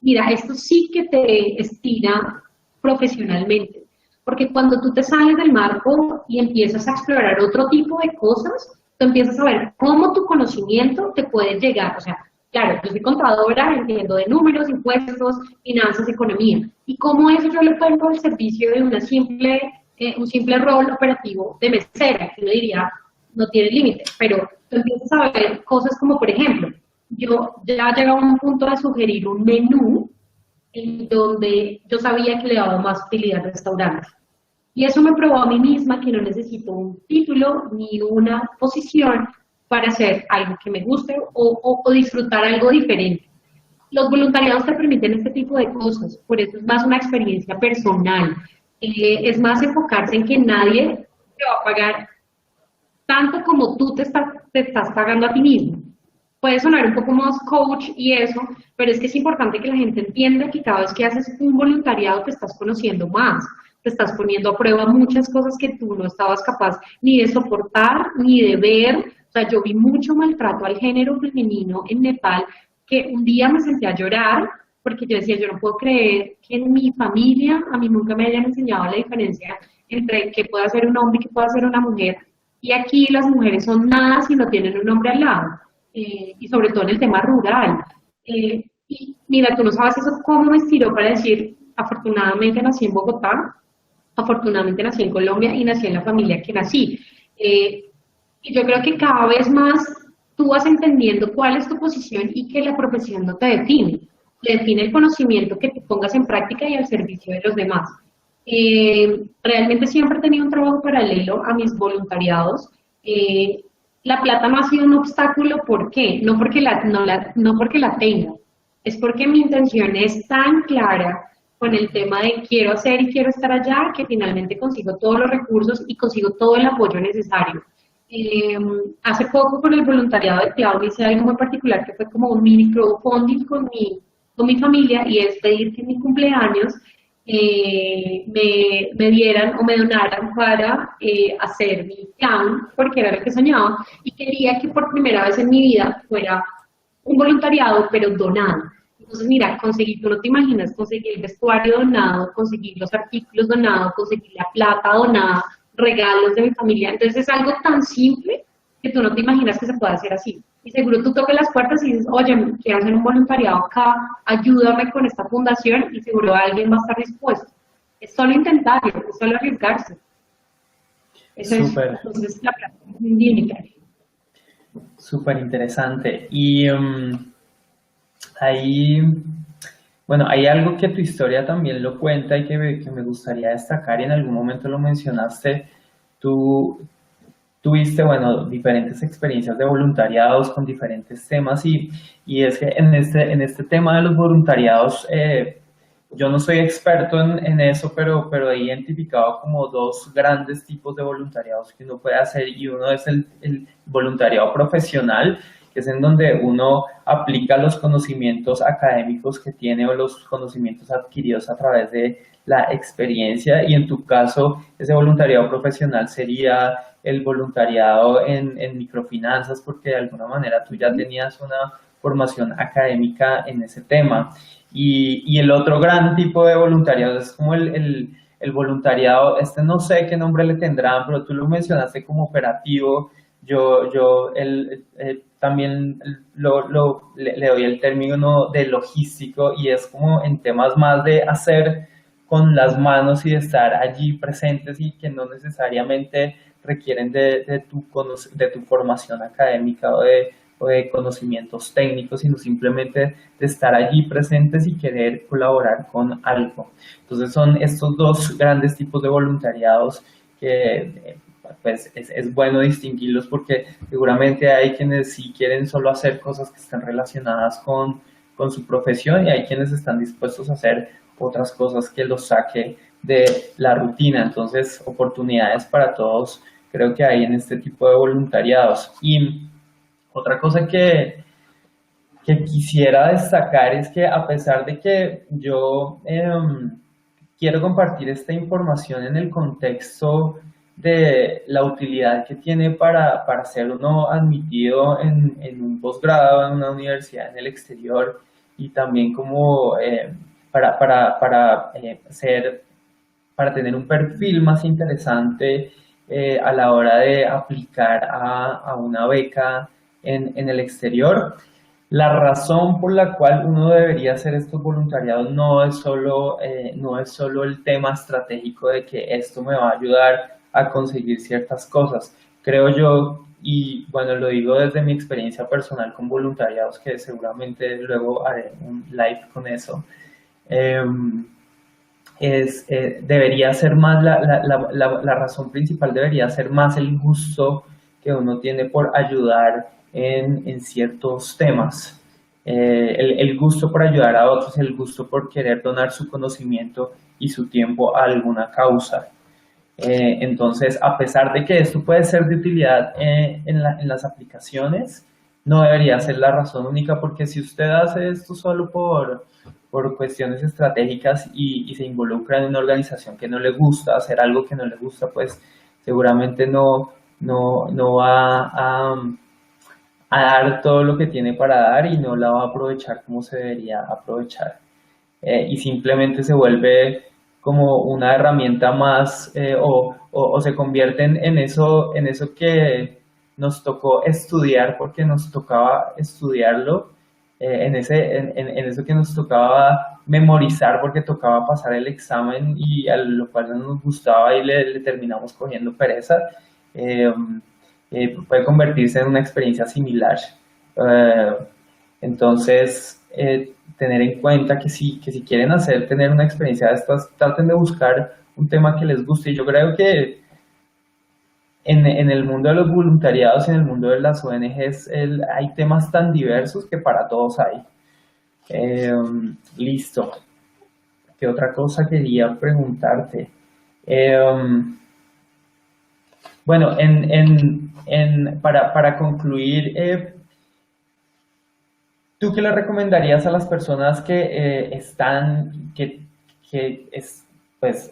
Mira, esto sí que te estira profesionalmente, porque cuando tú te sales del marco y empiezas a explorar otro tipo de cosas, tú empiezas a ver cómo tu conocimiento te puede llegar. O sea, claro, yo soy contadora, entiendo de números, impuestos, finanzas, economía, y cómo eso yo lo pongo al servicio de un simple rol operativo de mesera, que uno diría, no tiene límite, pero tú empiezas a ver cosas como, por ejemplo, yo ya llegaba a un punto de sugerir un menú en donde yo sabía que le daba más utilidad al restaurante. Y eso me probó a mí misma que no necesito un título ni una posición para hacer algo que me guste o disfrutar algo diferente. Los voluntariados te permiten este tipo de cosas, por eso es más una experiencia personal. Es más enfocarse en que nadie te va a pagar tanto como tú te estás pagando a ti mismo. Puede sonar un poco más coach y eso, pero es que es importante que la gente entienda que cada vez que haces un voluntariado te estás conociendo más, te estás poniendo a prueba muchas cosas que tú no estabas capaz ni de soportar, ni de ver. O sea, yo vi mucho maltrato al género femenino en Nepal, que un día me senté a llorar, porque yo decía, yo no puedo creer que en mi familia a mí nunca me hayan enseñado la diferencia entre qué puede hacer un hombre y qué puede hacer una mujer. Y aquí las mujeres son nada si no tienen un hombre al lado. Y sobre todo en el tema rural. Y mira, tú no sabes eso cómo me estiró para decir, afortunadamente nací en Bogotá, afortunadamente nací en Colombia y nací en la familia que nací. Y yo creo que cada vez más tú vas entendiendo cuál es tu posición y que la profesión no te define. Te define el conocimiento que te pongas en práctica y al servicio de los demás. Realmente siempre he tenido un trabajo paralelo a mis voluntariados. La plata no ha sido un obstáculo, ¿por qué? No porque la tenga, es porque mi intención es tan clara, con el tema de quiero hacer y quiero estar allá, que finalmente consigo todos los recursos y consigo todo el apoyo necesario. Hace poco con el voluntariado de Cloud hice algo muy particular que fue como un mini crowdfunding con mi familia, y es pedir que en mi cumpleaños me dieran o me donaran para hacer mi plan, porque era lo que soñaba, y quería que por primera vez en mi vida fuera un voluntariado, pero donado. Entonces, mira, conseguir, tú no te imaginas, conseguir el vestuario donado, conseguir los artículos donados, conseguir la plata donada, regalos de mi familia. Entonces, es algo tan simple que tú no te imaginas que se pueda hacer así. Y seguro tú toques las puertas y dices, oye, quiero hacer un voluntariado acá, ayúdame con esta fundación, y seguro alguien va a estar dispuesto. Es solo intentarlo, es solo arriesgarse. Eso Súper. es, entonces, la práctica es muy dinámica. Súper interesante. Y ahí, bueno, hay algo que tu historia también lo cuenta y que me gustaría destacar, y en algún momento lo mencionaste. Tú tuviste, bueno, diferentes experiencias de voluntariados con diferentes temas, y es que en este tema de los voluntariados, yo no soy experto en eso, pero he identificado como dos grandes tipos de voluntariados que uno puede hacer, y uno es el voluntariado profesional, que es en donde uno aplica los conocimientos académicos que tiene o los conocimientos adquiridos a través de la experiencia, y en tu caso ese voluntariado profesional sería el voluntariado en microfinanzas, porque de alguna manera tú ya tenías una formación académica en ese tema. Y el otro gran tipo de voluntariado es como el voluntariado, no sé qué nombre le tendrán, pero tú lo mencionaste como operativo. También le doy el término de logístico, y es como en temas más de hacer con las manos y de estar allí presentes, y que no necesariamente requieren de tu formación académica o de conocimientos técnicos, sino simplemente de estar allí presentes y querer colaborar con algo. Entonces son estos dos grandes tipos de voluntariados que pues es bueno distinguirlos, porque seguramente hay quienes sí quieren solo hacer cosas que estén relacionadas con su profesión, y hay quienes están dispuestos a hacer otras cosas que los saque de la rutina. Entonces, oportunidades para todos creo que hay en este tipo de voluntariados. Y otra cosa que quisiera destacar es que, a pesar de que yo quiero compartir esta información en el contexto de la utilidad que tiene para ser uno admitido en un posgrado en una universidad en el exterior, y también como para tener un perfil más interesante a la hora de aplicar a una beca en el exterior. La razón por la cual uno debería hacer estos voluntariados no es solo el tema estratégico de que esto me va a ayudar a conseguir ciertas cosas. Creo yo, y bueno, lo digo desde mi experiencia personal con voluntariados, que seguramente luego haré un live con eso, debería ser más, la razón principal debería ser más el gusto que uno tiene por ayudar en ciertos temas. El gusto por ayudar a otros, el gusto por querer donar su conocimiento y su tiempo a alguna causa. Entonces, a pesar de que esto puede ser de utilidad en las aplicaciones, no debería ser la razón única, porque si usted hace esto solo por cuestiones estratégicas y se involucra en una organización que no le gusta, hacer algo que no le gusta, pues seguramente no va a dar todo lo que tiene para dar, y no la va a aprovechar como se debería aprovechar. Y simplemente se vuelve como una herramienta más, o se convierte en eso que nos tocó estudiar porque nos tocaba estudiarlo, en eso que nos tocaba memorizar porque tocaba pasar el examen, y a lo cual no nos gustaba y le terminamos cogiendo pereza. Puede convertirse en una experiencia similar. Entonces, tener en cuenta que si quieren tener una experiencia de estas, traten de buscar un tema que les guste. Y yo creo que en el mundo de los voluntariados y en el mundo de las ONGs hay temas tan diversos que para todos hay. Listo. ¿qué otra cosa quería preguntarte? Bueno, para concluir, ¿tú qué le recomendarías a las personas que pues,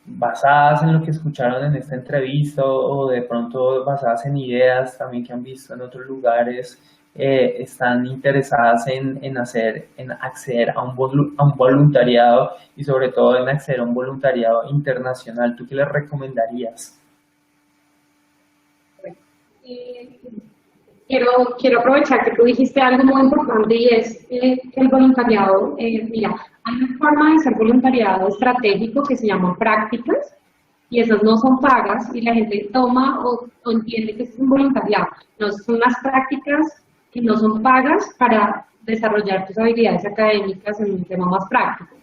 basadas en lo que escucharon en esta entrevista o de pronto basadas en ideas también que han visto en otros lugares, están interesadas en acceder a a un voluntariado y sobre todo en acceder a un voluntariado internacional? ¿Tú qué les recomendarías? Eh, quiero aprovechar que tú dijiste algo muy importante y es que el voluntariado, mira, hay una forma de hacer voluntariado estratégico que se llaman prácticas y esas no son pagas y la gente toma o entiende que es un voluntariado. No, son las prácticas que no son pagas para desarrollar tus habilidades académicas en un tema más práctico.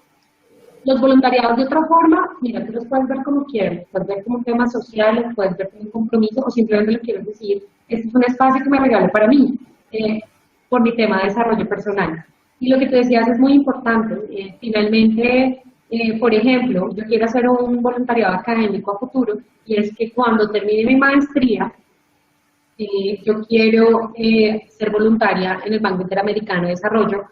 Los voluntariados de otra forma, mira, tú los puedes ver como quieras, puedes ver como un tema social, los puedes ver como un compromiso o simplemente lo quieres decir, este es un espacio que me regalo para mí, por mi tema de desarrollo personal. Y lo que tú decías es muy importante, finalmente, por ejemplo, yo quiero hacer un voluntariado académico a futuro y es que cuando termine mi maestría, yo quiero ser voluntaria en el Banco Interamericano de Desarrollo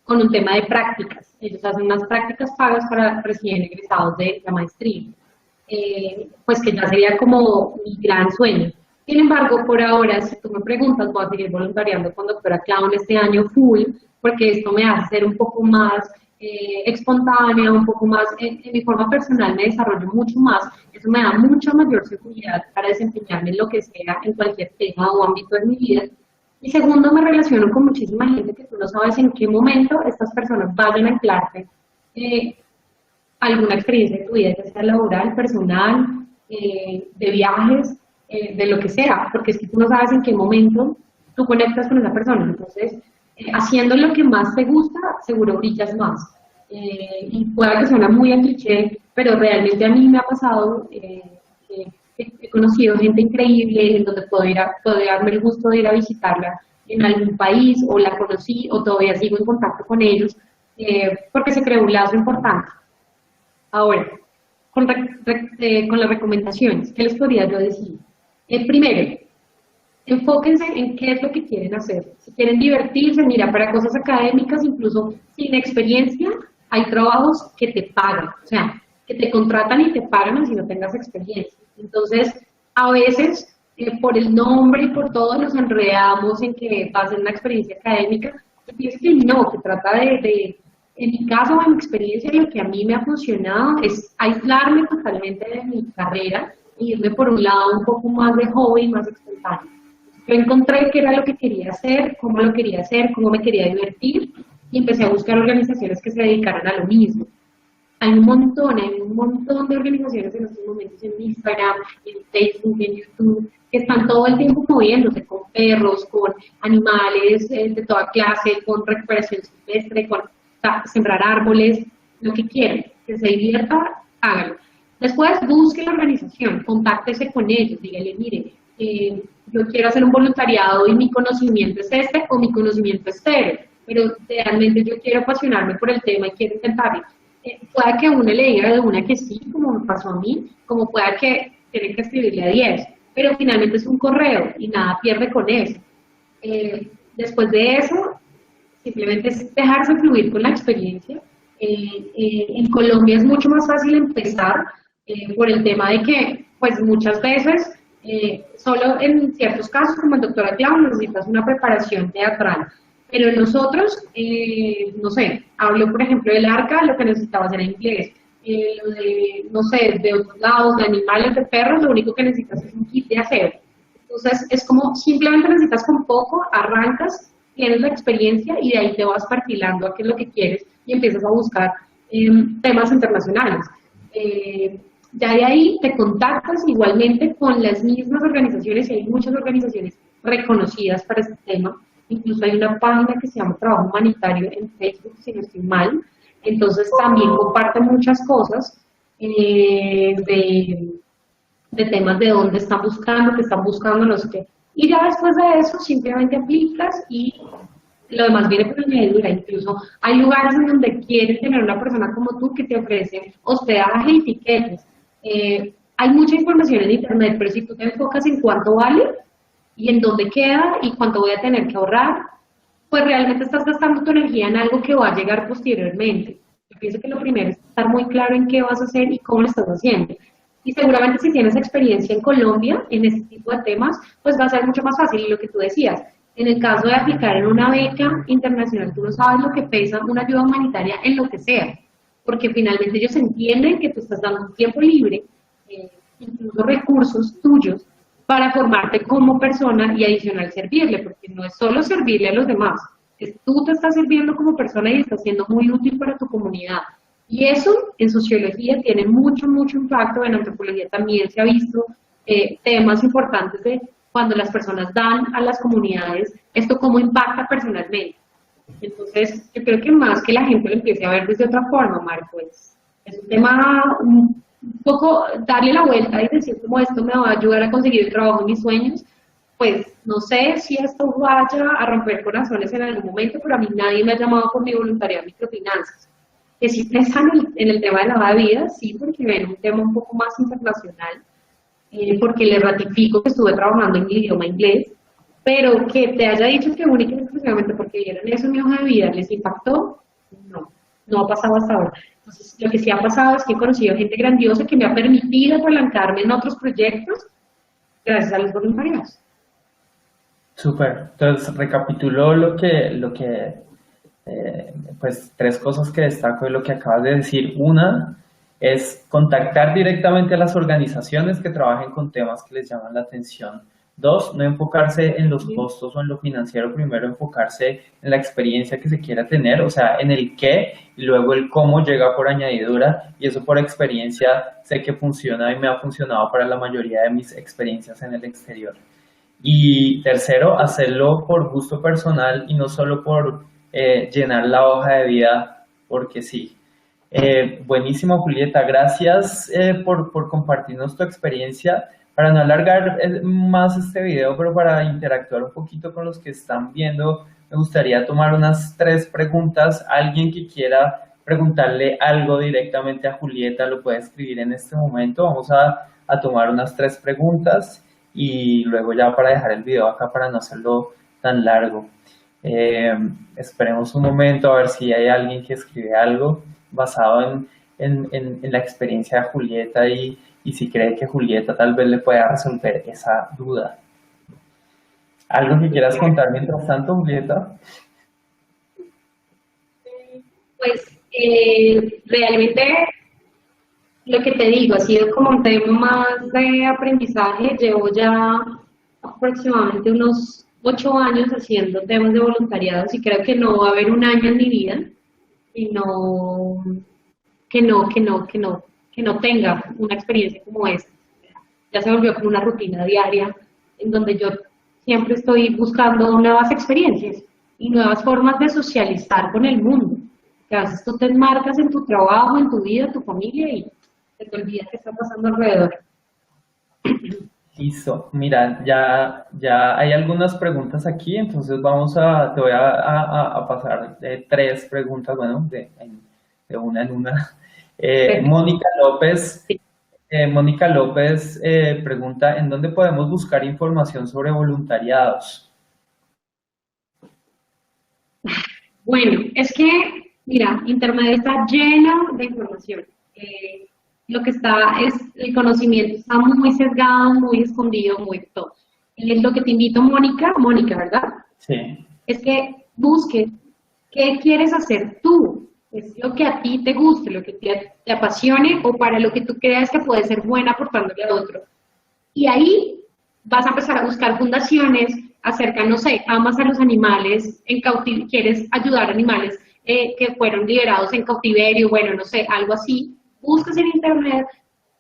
con un tema de prácticas. Ellos hacen unas prácticas pagas para recién egresados de la maestría. Pues que ya sería como mi gran sueño. Sin embargo, por ahora, si tú me preguntas, voy a seguir voluntariando con Doctora Clown este año full, porque esto me hace ser un poco más espontánea, un poco más, en mi forma personal me desarrollo mucho más, eso me da mucha mayor seguridad para desempeñarme en lo que sea, en cualquier tema o ámbito de mi vida. Y segundo, me relaciono con muchísima gente que tú no sabes en qué momento estas personas vayan a anclarte alguna experiencia de tu vida, ya sea laboral, personal, de viajes, de lo que sea, porque es que tú no sabes en qué momento tú conectas con esa persona. Entonces, haciendo lo que más te gusta, seguro brillas más. Y pueda que suene muy a cliché, pero realmente a mí me ha pasado que he conocido gente increíble en donde puedo darme el gusto de ir a visitarla en algún país, o la conocí, o todavía sigo en contacto con ellos, porque se creó un lazo importante. Ahora, con las recomendaciones, ¿qué les podría yo decir? Primero, enfóquense en qué es lo que quieren hacer. Si quieren divertirse, mira, para cosas académicas, incluso sin experiencia, hay trabajos que te pagan, o sea, que te contratan y te pagan así no tengas experiencia. Entonces, a veces, por el nombre y por todo, nos enredamos en que va a ser una experiencia académica. Yo pienso que no, que trata en mi caso o en mi experiencia, lo que a mí me ha funcionado es aislarme totalmente de mi carrera e irme por un lado un poco más de hobby, más espontáneo. Yo encontré qué era lo que quería hacer, cómo lo quería hacer, cómo me quería divertir y empecé a buscar organizaciones que se dedicaran a lo mismo. Hay un montón de organizaciones en estos momentos en Instagram, en Facebook, en YouTube, que están todo el tiempo moviéndose con perros, con animales de toda clase, con recuperación silvestre, con sembrar árboles, lo que quieran, que se divierta, hágalo. Después busque la organización, contáctese con ellos, dígale, mire, yo quiero hacer un voluntariado y mi conocimiento es este o mi conocimiento es cero, pero realmente yo quiero apasionarme por el tema y quiero intentarlo. Pueda que uno le diga de una que sí, como me pasó a mí, como pueda que tiene que escribirle a 10, pero finalmente es un correo y nada pierde con eso. Después de eso, simplemente es dejarse fluir con la experiencia. En Colombia es mucho más fácil empezar por el tema de que, pues muchas veces, solo en ciertos casos, como el doctor Clown, necesitas una preparación teatral. Pero nosotros, no sé, hablo por ejemplo del arca, lo que necesitaba hacer en inglés. Lo de, no sé, de otros lados, de animales, de perros, lo único que necesitas es un kit de aseo. Entonces, es como simplemente necesitas con poco, arrancas, tienes la experiencia y de ahí te vas perfilando a qué es lo que quieres y empiezas a buscar temas internacionales. Ya de ahí te contactas igualmente con las mismas organizaciones, y hay muchas organizaciones reconocidas para este tema. Incluso hay una página que se llama Trabajo Humanitario en Facebook, si no estoy mal. Entonces también comparten muchas cosas de temas de dónde están buscando, qué están buscando, no sé qué. Y ya después de eso simplemente aplicas y lo demás viene por añadidura. Incluso hay lugares en donde quieren tener una persona como tú que te ofrece hospedaje y tiquetes. Hay mucha información en internet, pero si tú te enfocas en cuánto vale y en dónde queda y cuánto voy a tener que ahorrar, pues realmente estás gastando tu energía en algo que va a llegar posteriormente. Yo pienso que lo primero es estar muy claro en qué vas a hacer y cómo lo estás haciendo. Y seguramente si tienes experiencia en Colombia en este tipo de temas, pues va a ser mucho más fácil. Y lo que tú decías, en el caso de aplicar en una beca internacional, tú no sabes lo que pesa una ayuda humanitaria en lo que sea, porque finalmente ellos entienden que tú estás dando un tiempo libre, incluso recursos tuyos, para formarte como persona y adicional servirle, porque no es solo servirle a los demás, es tú te estás sirviendo como persona y estás siendo muy útil para tu comunidad. Y eso en sociología tiene mucho, mucho impacto, en antropología también se ha visto temas importantes de cuando las personas dan a las comunidades, esto cómo impacta personalmente. Entonces, yo creo que más que la gente lo empiece a ver desde otra forma, Marco, es un tema un poco darle la vuelta y decir como esto me va a ayudar a conseguir el trabajo de mis sueños. Pues no sé si esto vaya a romper corazones en algún momento, pero a mí nadie me ha llamado por mi voluntariado en microfinanzas. Que sí pesan en el tema de la vida, sí, porque ven un tema un poco más internacional, porque le ratifico que estuve trabajando en el idioma inglés, pero que te haya dicho que única y exclusivamente porque vieron eso en mi hoja de vida les impactó, no ha pasado hasta ahora. Entonces, lo que sí ha pasado es que he conocido gente grandiosa que me ha permitido apalancarme en otros proyectos gracias a los voluntariados. Súper. Entonces, recapitulo pues 3 cosas que destaco de lo que acabas de decir. Una es contactar directamente a las organizaciones que trabajen con temas que les llaman la atención. 2, no enfocarse en los costos o en lo financiero, primero enfocarse en la experiencia que se quiera tener, o sea, en el qué, y luego el cómo llega por añadidura, y eso por experiencia sé que funciona y me ha funcionado para la mayoría de mis experiencias en el exterior. Y tercero, hacerlo por gusto personal y no solo por llenar la hoja de vida, porque sí. Buenísimo, Julieta. Gracias por compartirnos tu experiencia. Para no alargar más este video, pero para interactuar un poquito con los que están viendo, me gustaría tomar unas 3 preguntas. Alguien que quiera preguntarle algo directamente a Julieta lo puede escribir en este momento. Vamos a tomar unas 3 preguntas y luego ya para dejar el video acá para no hacerlo tan largo. Esperemos un momento a ver si hay alguien que escribe algo basado en la experiencia de Julieta y si cree que Julieta tal vez le pueda resolver esa duda. ¿Algo que quieras contar mientras tanto, Julieta? Pues realmente lo que te digo ha sido como un tema más de aprendizaje. Llevo ya aproximadamente unos 8 años haciendo temas de voluntariados y creo que no va a haber un año en mi vida que no tenga una experiencia como esta. Ya se volvió como una rutina diaria en donde yo siempre estoy buscando nuevas experiencias y nuevas formas de socializar con el mundo. Que a veces tú te enmarcas en tu trabajo, en tu vida, tu familia y se te olvida qué está pasando alrededor. Listo. Mira, ya hay algunas preguntas aquí, entonces te voy a pasar 3 preguntas, bueno, de una en una. Mónica López, Sí. Pregunta, ¿en dónde podemos buscar información sobre voluntariados? Bueno, es que, mira, Internet está lleno de información. Lo que está es, el conocimiento está muy sesgado, muy escondido, muy todo. Lo que te invito, Mónica, ¿verdad? Sí. Es que busques qué quieres hacer tú. Es lo que a ti te guste, lo que te apasione o para lo que tú creas que puede ser buena aportándole a otro. Y ahí vas a empezar a buscar fundaciones acerca, no sé, amas a los animales, quieres ayudar a animales que fueron liberados en cautiverio, bueno, no sé, algo así. Buscas en internet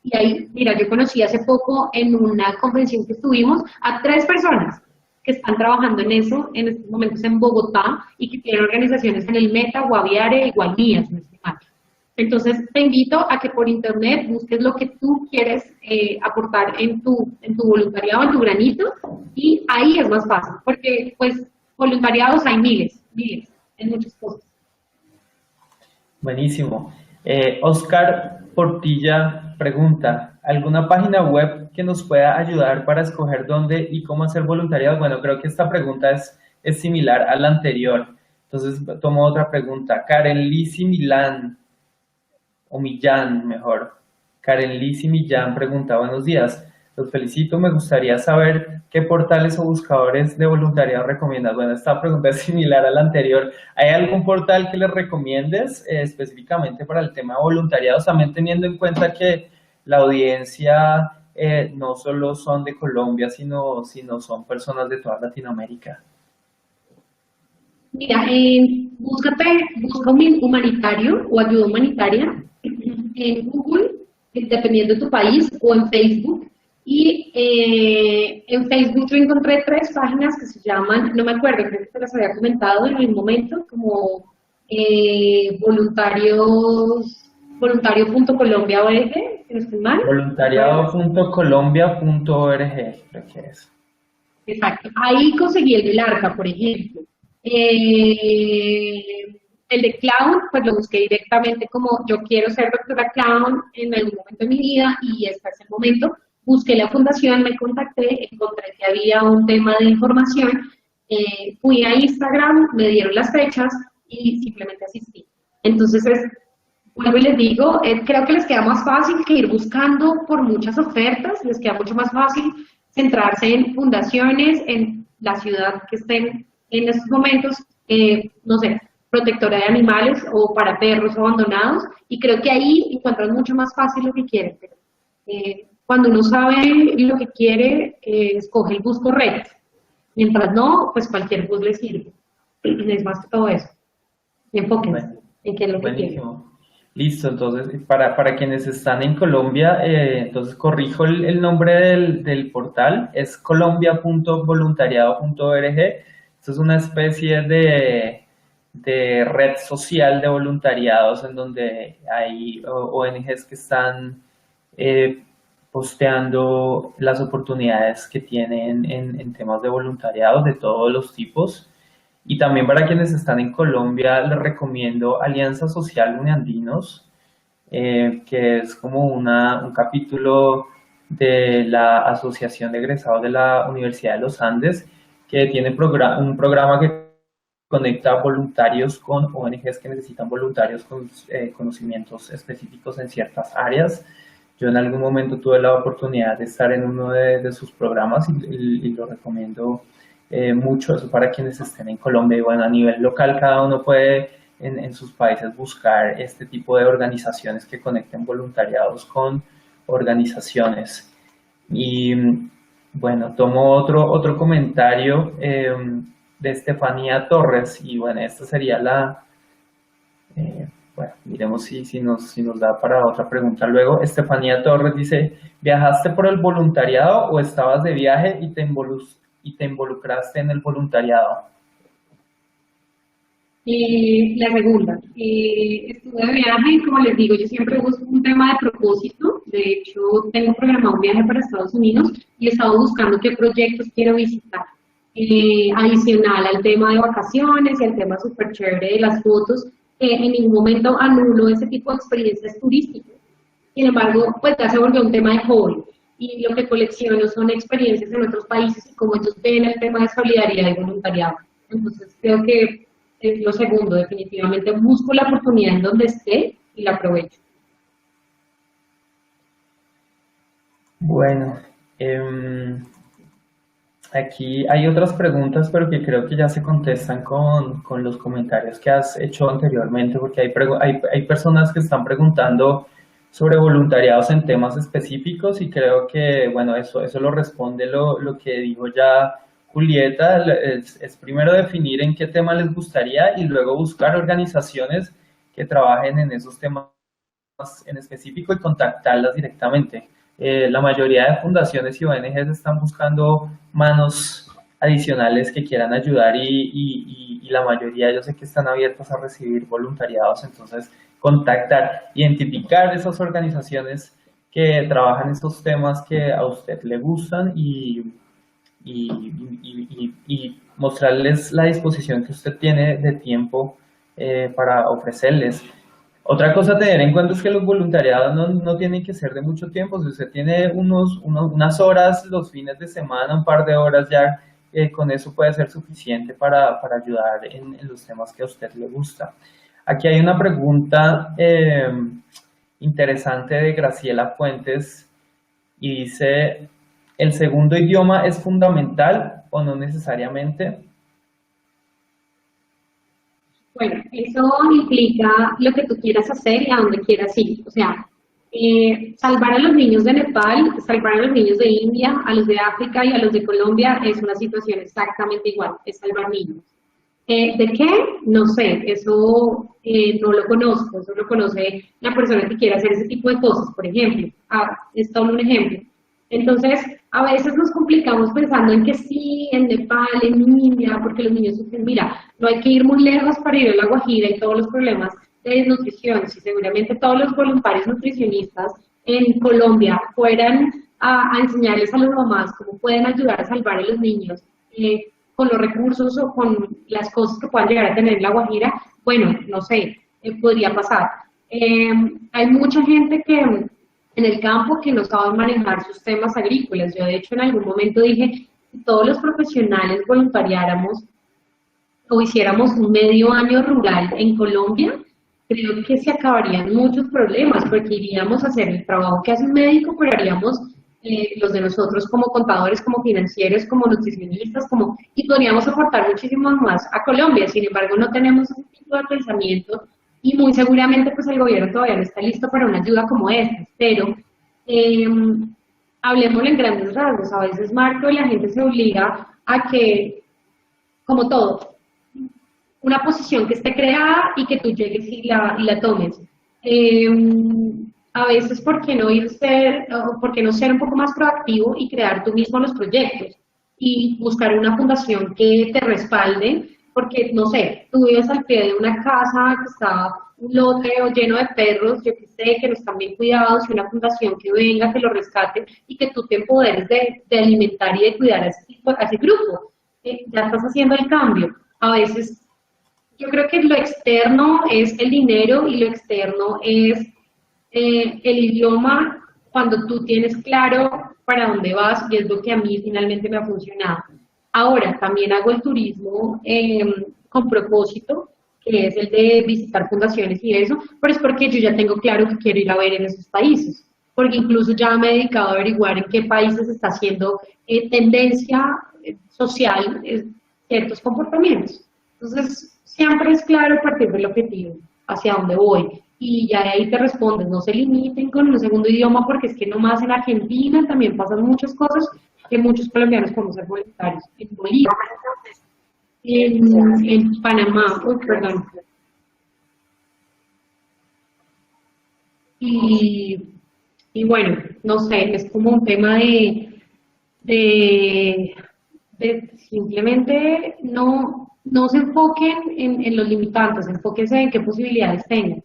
y ahí, mira, yo conocí hace poco en una convención que estuvimos a 3 personas que están trabajando en eso en estos momentos en Bogotá y que tienen organizaciones en el Meta, Guaviare y Guanías, no estoy mal. Entonces te invito a que por internet busques lo que tú quieres aportar en tu voluntariado, en tu granito, y ahí es más fácil, porque pues voluntariados hay miles, miles, en muchas cosas. Buenísimo. Oscar Portilla pregunta, ¿alguna página web que nos pueda ayudar para escoger dónde y cómo hacer voluntariado? Bueno, creo que esta pregunta es similar a la anterior. Entonces tomo otra pregunta. Karen Lisi Milán, o Millán mejor. Karen Lisi Millán pregunta, buenos días. Los felicito, me gustaría saber qué portales o buscadores de voluntariado recomiendas. Bueno, esta pregunta es similar a la anterior. ¿Hay algún portal que les recomiendes específicamente para el tema de voluntariado? También teniendo en cuenta que la audiencia no solo son de Colombia, sino son personas de toda Latinoamérica. Mira, busca un humanitario o ayuda humanitaria en Google, dependiendo de tu país, o en Facebook. Y en Facebook yo encontré 3 páginas que se llaman, no me acuerdo, creo que te las había comentado en algún momento, como voluntario.colombia.org, si no estoy mal. Voluntariado.colombia.org, creo que es. Exacto. Ahí conseguí el del ARCA, por ejemplo. El de Clown, pues lo busqué directamente como yo quiero ser doctora Clown en algún momento de mi vida y este es el momento. Busqué la fundación, me contacté, encontré que había un tema de información, fui a Instagram, me dieron las fechas y simplemente asistí. Entonces, vuelvo y les digo, creo que les queda más fácil que ir buscando por muchas ofertas, les queda mucho más fácil centrarse en fundaciones, en la ciudad que estén en estos momentos, no sé, protectora de animales o para perros abandonados, y creo que ahí encuentran mucho más fácil lo que quieren. Pero, cuando uno sabe lo que quiere, escoge el bus correcto. Mientras no, pues cualquier bus le sirve. Es más que todo eso. Enfóquense en qué es lo que quieren. Listo, entonces para quienes están en Colombia, entonces corrijo el nombre del portal, es colombia.voluntariado.org. Esto es una especie de red social de voluntariados en donde hay ONGs que están posteando las oportunidades que tienen en temas de voluntariado de todos los tipos. Y también para quienes están en Colombia, les recomiendo Alianza Social Uniandinos, que es como un capítulo de la Asociación de Egresados de la Universidad de los Andes, que tiene un programa que conecta voluntarios con ONGs que necesitan voluntarios con conocimientos específicos en ciertas áreas. Yo en algún momento tuve la oportunidad de estar en uno de sus programas y lo recomiendo mucho, eso para quienes estén en Colombia. Y bueno, a nivel local cada uno puede en sus países buscar este tipo de organizaciones que conecten voluntariados con organizaciones. Y bueno, tomo otro comentario de Estefanía Torres, y bueno, esta sería bueno, miremos si nos da para otra pregunta luego. Estefanía Torres dice, ¿viajaste por el voluntariado o estabas de viaje y te involucraste en el voluntariado? La segunda, estuve de viaje y como les digo, yo siempre busco un tema de propósito. De hecho, tengo programado un viaje para Estados Unidos y he estado buscando qué proyectos quiero visitar. Adicional al tema de vacaciones y al tema súper chévere de las fotos, en ningún momento anulo ese tipo de experiencias turísticas. Sin embargo, pues ya se volvió un tema de hobby y lo que colecciono son experiencias en otros países y como ellos ven el tema de solidaridad y voluntariado. Entonces creo que es lo segundo, definitivamente busco la oportunidad en donde esté y la aprovecho. Bueno, aquí hay otras preguntas, pero que creo que ya se contestan con los comentarios que has hecho anteriormente, porque hay personas que están preguntando sobre voluntariados en temas específicos y creo que, bueno, eso lo responde lo que dijo ya Julieta, es primero definir en qué tema les gustaría y luego buscar organizaciones que trabajen en esos temas en específico y contactarlas directamente. La mayoría de fundaciones y ONGs están buscando manos adicionales que quieran ayudar y la mayoría yo sé que están abiertas a recibir voluntariados, entonces contactar, identificar esas organizaciones que trabajan esos temas que a usted le gustan y mostrarles la disposición que usted tiene de tiempo para ofrecerles. Otra cosa a tener en cuenta es que los voluntariados no tienen que ser de mucho tiempo. Si usted tiene unas horas los fines de semana, un par de horas ya, con eso puede ser suficiente para ayudar en los temas que a usted le gusta. Aquí hay una pregunta interesante de Graciela Fuentes y dice, ¿el segundo idioma es fundamental o no necesariamente? Bueno, eso implica lo que tú quieras hacer y a dónde quieras ir. O sea, salvar a los niños de Nepal, salvar a los niños de India, a los de África y a los de Colombia es una situación exactamente igual, es salvar niños. ¿De qué? No sé, eso no lo conozco, eso lo conoce la persona que quiera hacer ese tipo de cosas, por ejemplo. Está un ejemplo. Entonces, a veces nos complicamos pensando en que sí, en Nepal, en India, porque los niños dicen, mira, no hay que ir muy lejos para ir a La Guajira y todos los problemas de desnutrición. Si seguramente todos los voluntarios nutricionistas en Colombia fueran a enseñarles a las mamás cómo pueden ayudar a salvar a los niños con los recursos o con las cosas que puedan llegar a tener en La Guajira, bueno, no sé, podría pasar. Hay mucha gente que en el campo que no saben manejar sus temas agrícolas. Yo de hecho en algún momento dije, si todos los profesionales voluntariáramos o hiciéramos un medio año rural en Colombia, creo que se acabarían muchos problemas, porque iríamos a hacer el trabajo que hace un médico, pero haríamos los de nosotros como contadores, como financieros, como nutricionistas, y podríamos aportar muchísimo más a Colombia. Sin embargo, no tenemos ese tipo de pensamiento y muy seguramente pues el gobierno todavía no está listo para una ayuda como esta, pero hablemoslo en grandes rasgos. A veces, Marco, la gente se obliga a que, como todo, una posición que esté creada y que tú llegues y la tomes. A veces, ¿por qué no ser un poco más proactivo y crear tú mismo los proyectos? Y buscar una fundación que te respalde, porque, no sé, tú vives al pie de una casa que está un lote lleno de perros, yo que sé, que no están bien cuidados, y una fundación que venga, que lo rescate y que tú te empoderes de alimentar y de cuidar a ese grupo. Ya estás haciendo el cambio. A veces, yo creo que lo externo es el dinero y lo externo es el idioma cuando tú tienes claro para dónde vas, y es lo que a mí finalmente me ha funcionado. Ahora, también hago el turismo con propósito, que es el de visitar fundaciones y eso, pero es porque yo ya tengo claro que quiero ir a ver en esos países, porque incluso ya me he dedicado a averiguar en qué países está haciendo tendencia social ciertos comportamientos. Entonces, siempre es claro partir del objetivo, hacia dónde voy. Y ya de ahí te respondes, no se limiten con un segundo idioma, porque es que nomás en Argentina también pasan muchas cosas que muchos colombianos podemos ser voluntarios. En Bolivia, en Panamá, perdón. Y bueno, no sé, es como un tema de simplemente no se enfoquen en los limitantes, enfóquense en qué posibilidades tengan.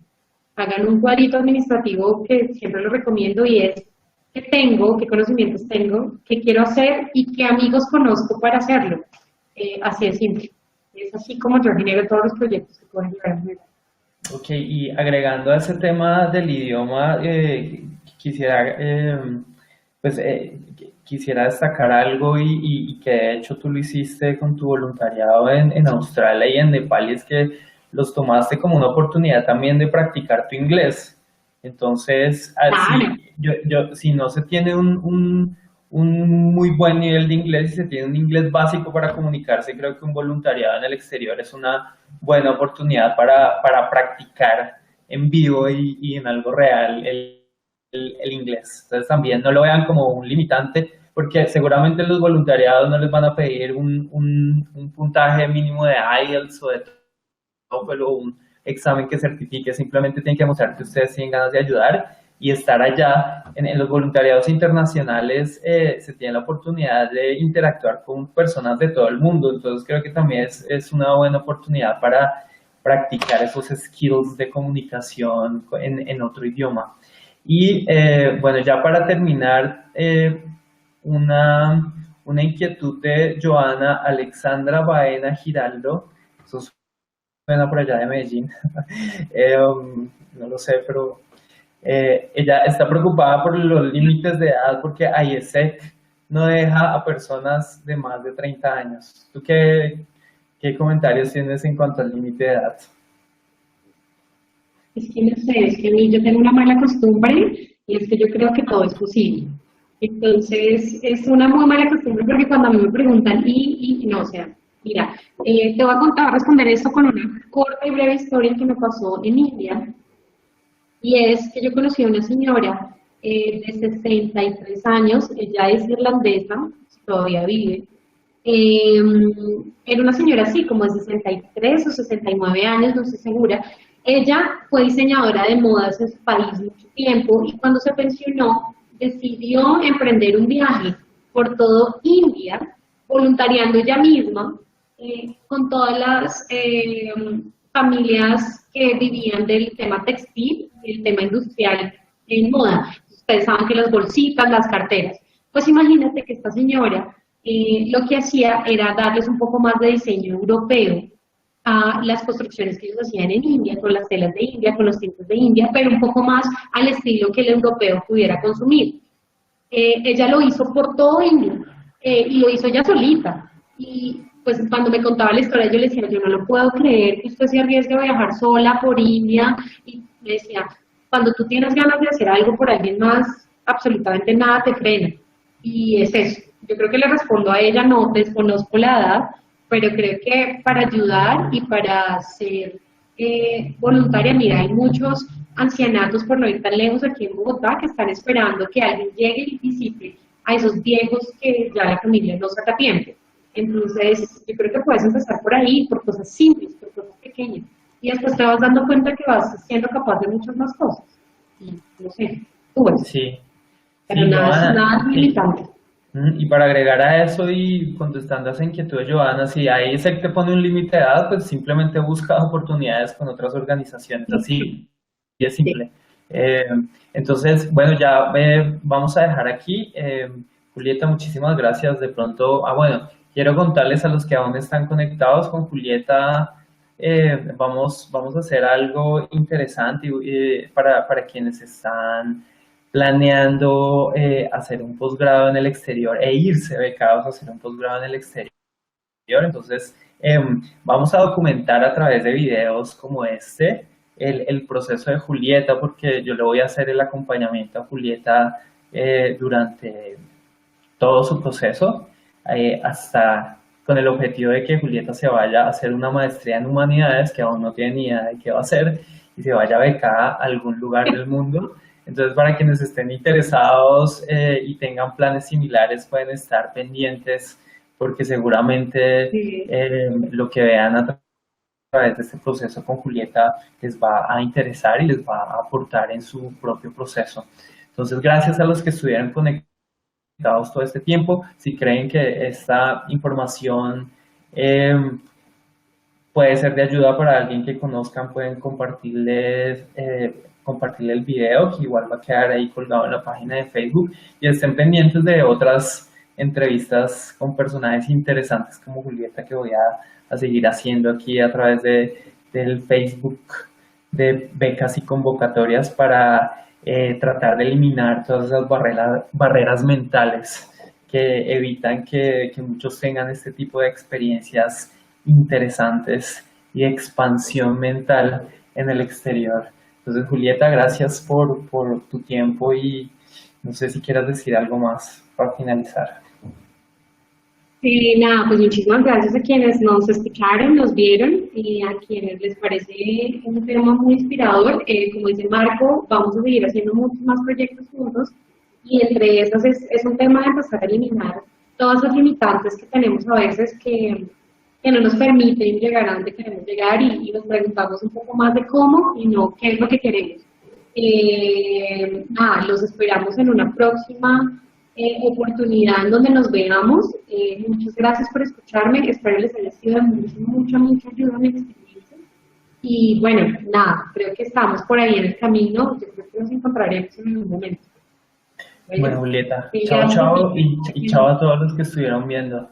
Hagan un cuadrito administrativo que siempre lo recomiendo, y es qué tengo, qué conocimientos tengo, qué quiero hacer y qué amigos conozco para hacerlo. Así de simple. Es así como yo genero todos los proyectos que pueden llegar a generar. Ok, y agregando a ese tema del idioma, quisiera, pues, quisiera destacar algo y que de hecho tú lo hiciste con tu voluntariado en Australia y en Nepal, y es que los tomaste como una oportunidad también de practicar tu inglés. Entonces, si no se tiene un muy buen nivel de inglés y se tiene un inglés básico para comunicarse, creo que un voluntariado en el exterior es una buena oportunidad para practicar en vivo y en algo real el inglés. Entonces también no lo vean como un limitante, porque seguramente los voluntariados no les van a pedir un puntaje mínimo de IELTS o de TOEFL o un examen que certifique. Simplemente tienen que mostrar que ustedes tienen ganas de ayudar y estar allá. En los voluntariados internacionales se tiene la oportunidad de interactuar con personas de todo el mundo, entonces creo que también es una buena oportunidad para practicar esos skills de comunicación en otro idioma. Y bueno, ya para terminar, una inquietud de Joana Alexandra Baena Giraldo, eso suena por allá de Medellín, no lo sé, pero ella está preocupada por los límites de edad porque IESEC no deja a personas de más de 30 años. ¿Tú qué comentarios tienes en cuanto al límite de edad? Es que no sé, es que a mí yo tengo una mala costumbre y es que yo creo que todo es posible. Entonces, es una muy mala costumbre porque cuando a mí me preguntan, no, o sea, mira, te voy a contar, responder esto con una corta y breve historia que me pasó en India. Y es que yo conocí a una señora de 63 años, ella es irlandesa, todavía vive. Eh, Era una señora así, como de 63 o 69 años, no estoy segura. Ella fue diseñadora de modas en su país mucho tiempo y cuando se pensionó decidió emprender un viaje por todo India, voluntariando ella misma con todas las familias que vivían del tema textil y el tema industrial en moda. Ustedes saben que las bolsitas, las carteras. Pues imagínate que esta señora lo que hacía era darles un poco más de diseño europeo a las construcciones que ellos hacían en India, con las telas de India, con los tintes de India, pero un poco más al estilo que el europeo pudiera consumir. Ella lo hizo por todo India y lo hizo ella solita. Y pues cuando me contaba la historia yo le decía, yo no lo puedo creer que usted se arriesgue a viajar sola por India. Y me decía, cuando tú tienes ganas de hacer algo por alguien más, absolutamente nada te frena. Y es eso. Yo creo que le respondo a ella, no desconozco la edad, pero creo que para ayudar y para ser voluntaria, mira, hay muchos ancianatos, por no ir tan lejos aquí en Bogotá, que están esperando que alguien llegue y visite a esos viejos que ya la familia no saca tiempo. Entonces, yo creo que puedes empezar por ahí, por cosas simples, por cosas pequeñas, y después te vas dando cuenta que vas siendo capaz de muchas más cosas. Y, no sé, tú ves. Sí, Pero sí, nada es limitante. Y para agregar a eso y contestando a esa inquietud de Joana, si ahí se te pone un límite de edad, pues simplemente busca oportunidades con otras organizaciones, así y es simple. Entonces, bueno, ya vamos a dejar aquí. Julieta, muchísimas gracias. De pronto, bueno, quiero contarles a los que aún están conectados con Julieta, vamos a hacer algo interesante para quienes están planeando hacer un posgrado en el exterior e irse becados a hacer un posgrado en el exterior. Entonces, vamos a documentar a través de videos como este el proceso de Julieta, porque yo le voy a hacer el acompañamiento a Julieta durante todo su proceso, hasta con el objetivo de que Julieta se vaya a hacer una maestría en humanidades, que aún no tiene ni idea de qué va a hacer, y se vaya becada a algún lugar del mundo. Entonces, para quienes estén interesados y tengan planes similares, pueden estar pendientes porque seguramente lo que vean a través de este proceso con Julieta les va a interesar y les va a aportar en su propio proceso. Entonces, gracias a los que estuvieron conectados todo este tiempo. Si creen que esta información puede ser de ayuda para alguien que conozcan, pueden compartirle el video, que igual va a quedar ahí colgado en la página de Facebook, y estén pendientes de otras entrevistas con personajes interesantes como Julieta, que voy a seguir haciendo aquí a través del Facebook de becas y convocatorias para tratar de eliminar todas esas barreras mentales que evitan que muchos tengan este tipo de experiencias interesantes y expansión mental en el exterior. Entonces, Julieta, gracias por tu tiempo y no sé si quieras decir algo más para finalizar. Nada, pues muchísimas gracias a quienes nos escucharon, nos vieron y a quienes les parece un tema muy inspirador. Como dice Marco, vamos a seguir haciendo muchos más proyectos juntos y entre esos es un tema de empezar a eliminar todas las limitantes que tenemos a veces que no nos permiten llegar a donde queremos llegar y nos preguntamos un poco más de cómo y no qué es lo que queremos. Los esperamos en una próxima oportunidad en donde nos veamos. Muchas gracias por escucharme, espero les haya sido de mucha ayuda mi experiencia. Y bueno, creo que estamos por ahí en el camino, yo creo que nos encontraremos en algún momento. Bueno, Julieta, Mil chao, gracias. chao y chao a todos los que estuvieron viendo.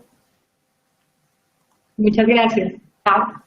Muchas gracias. Chao.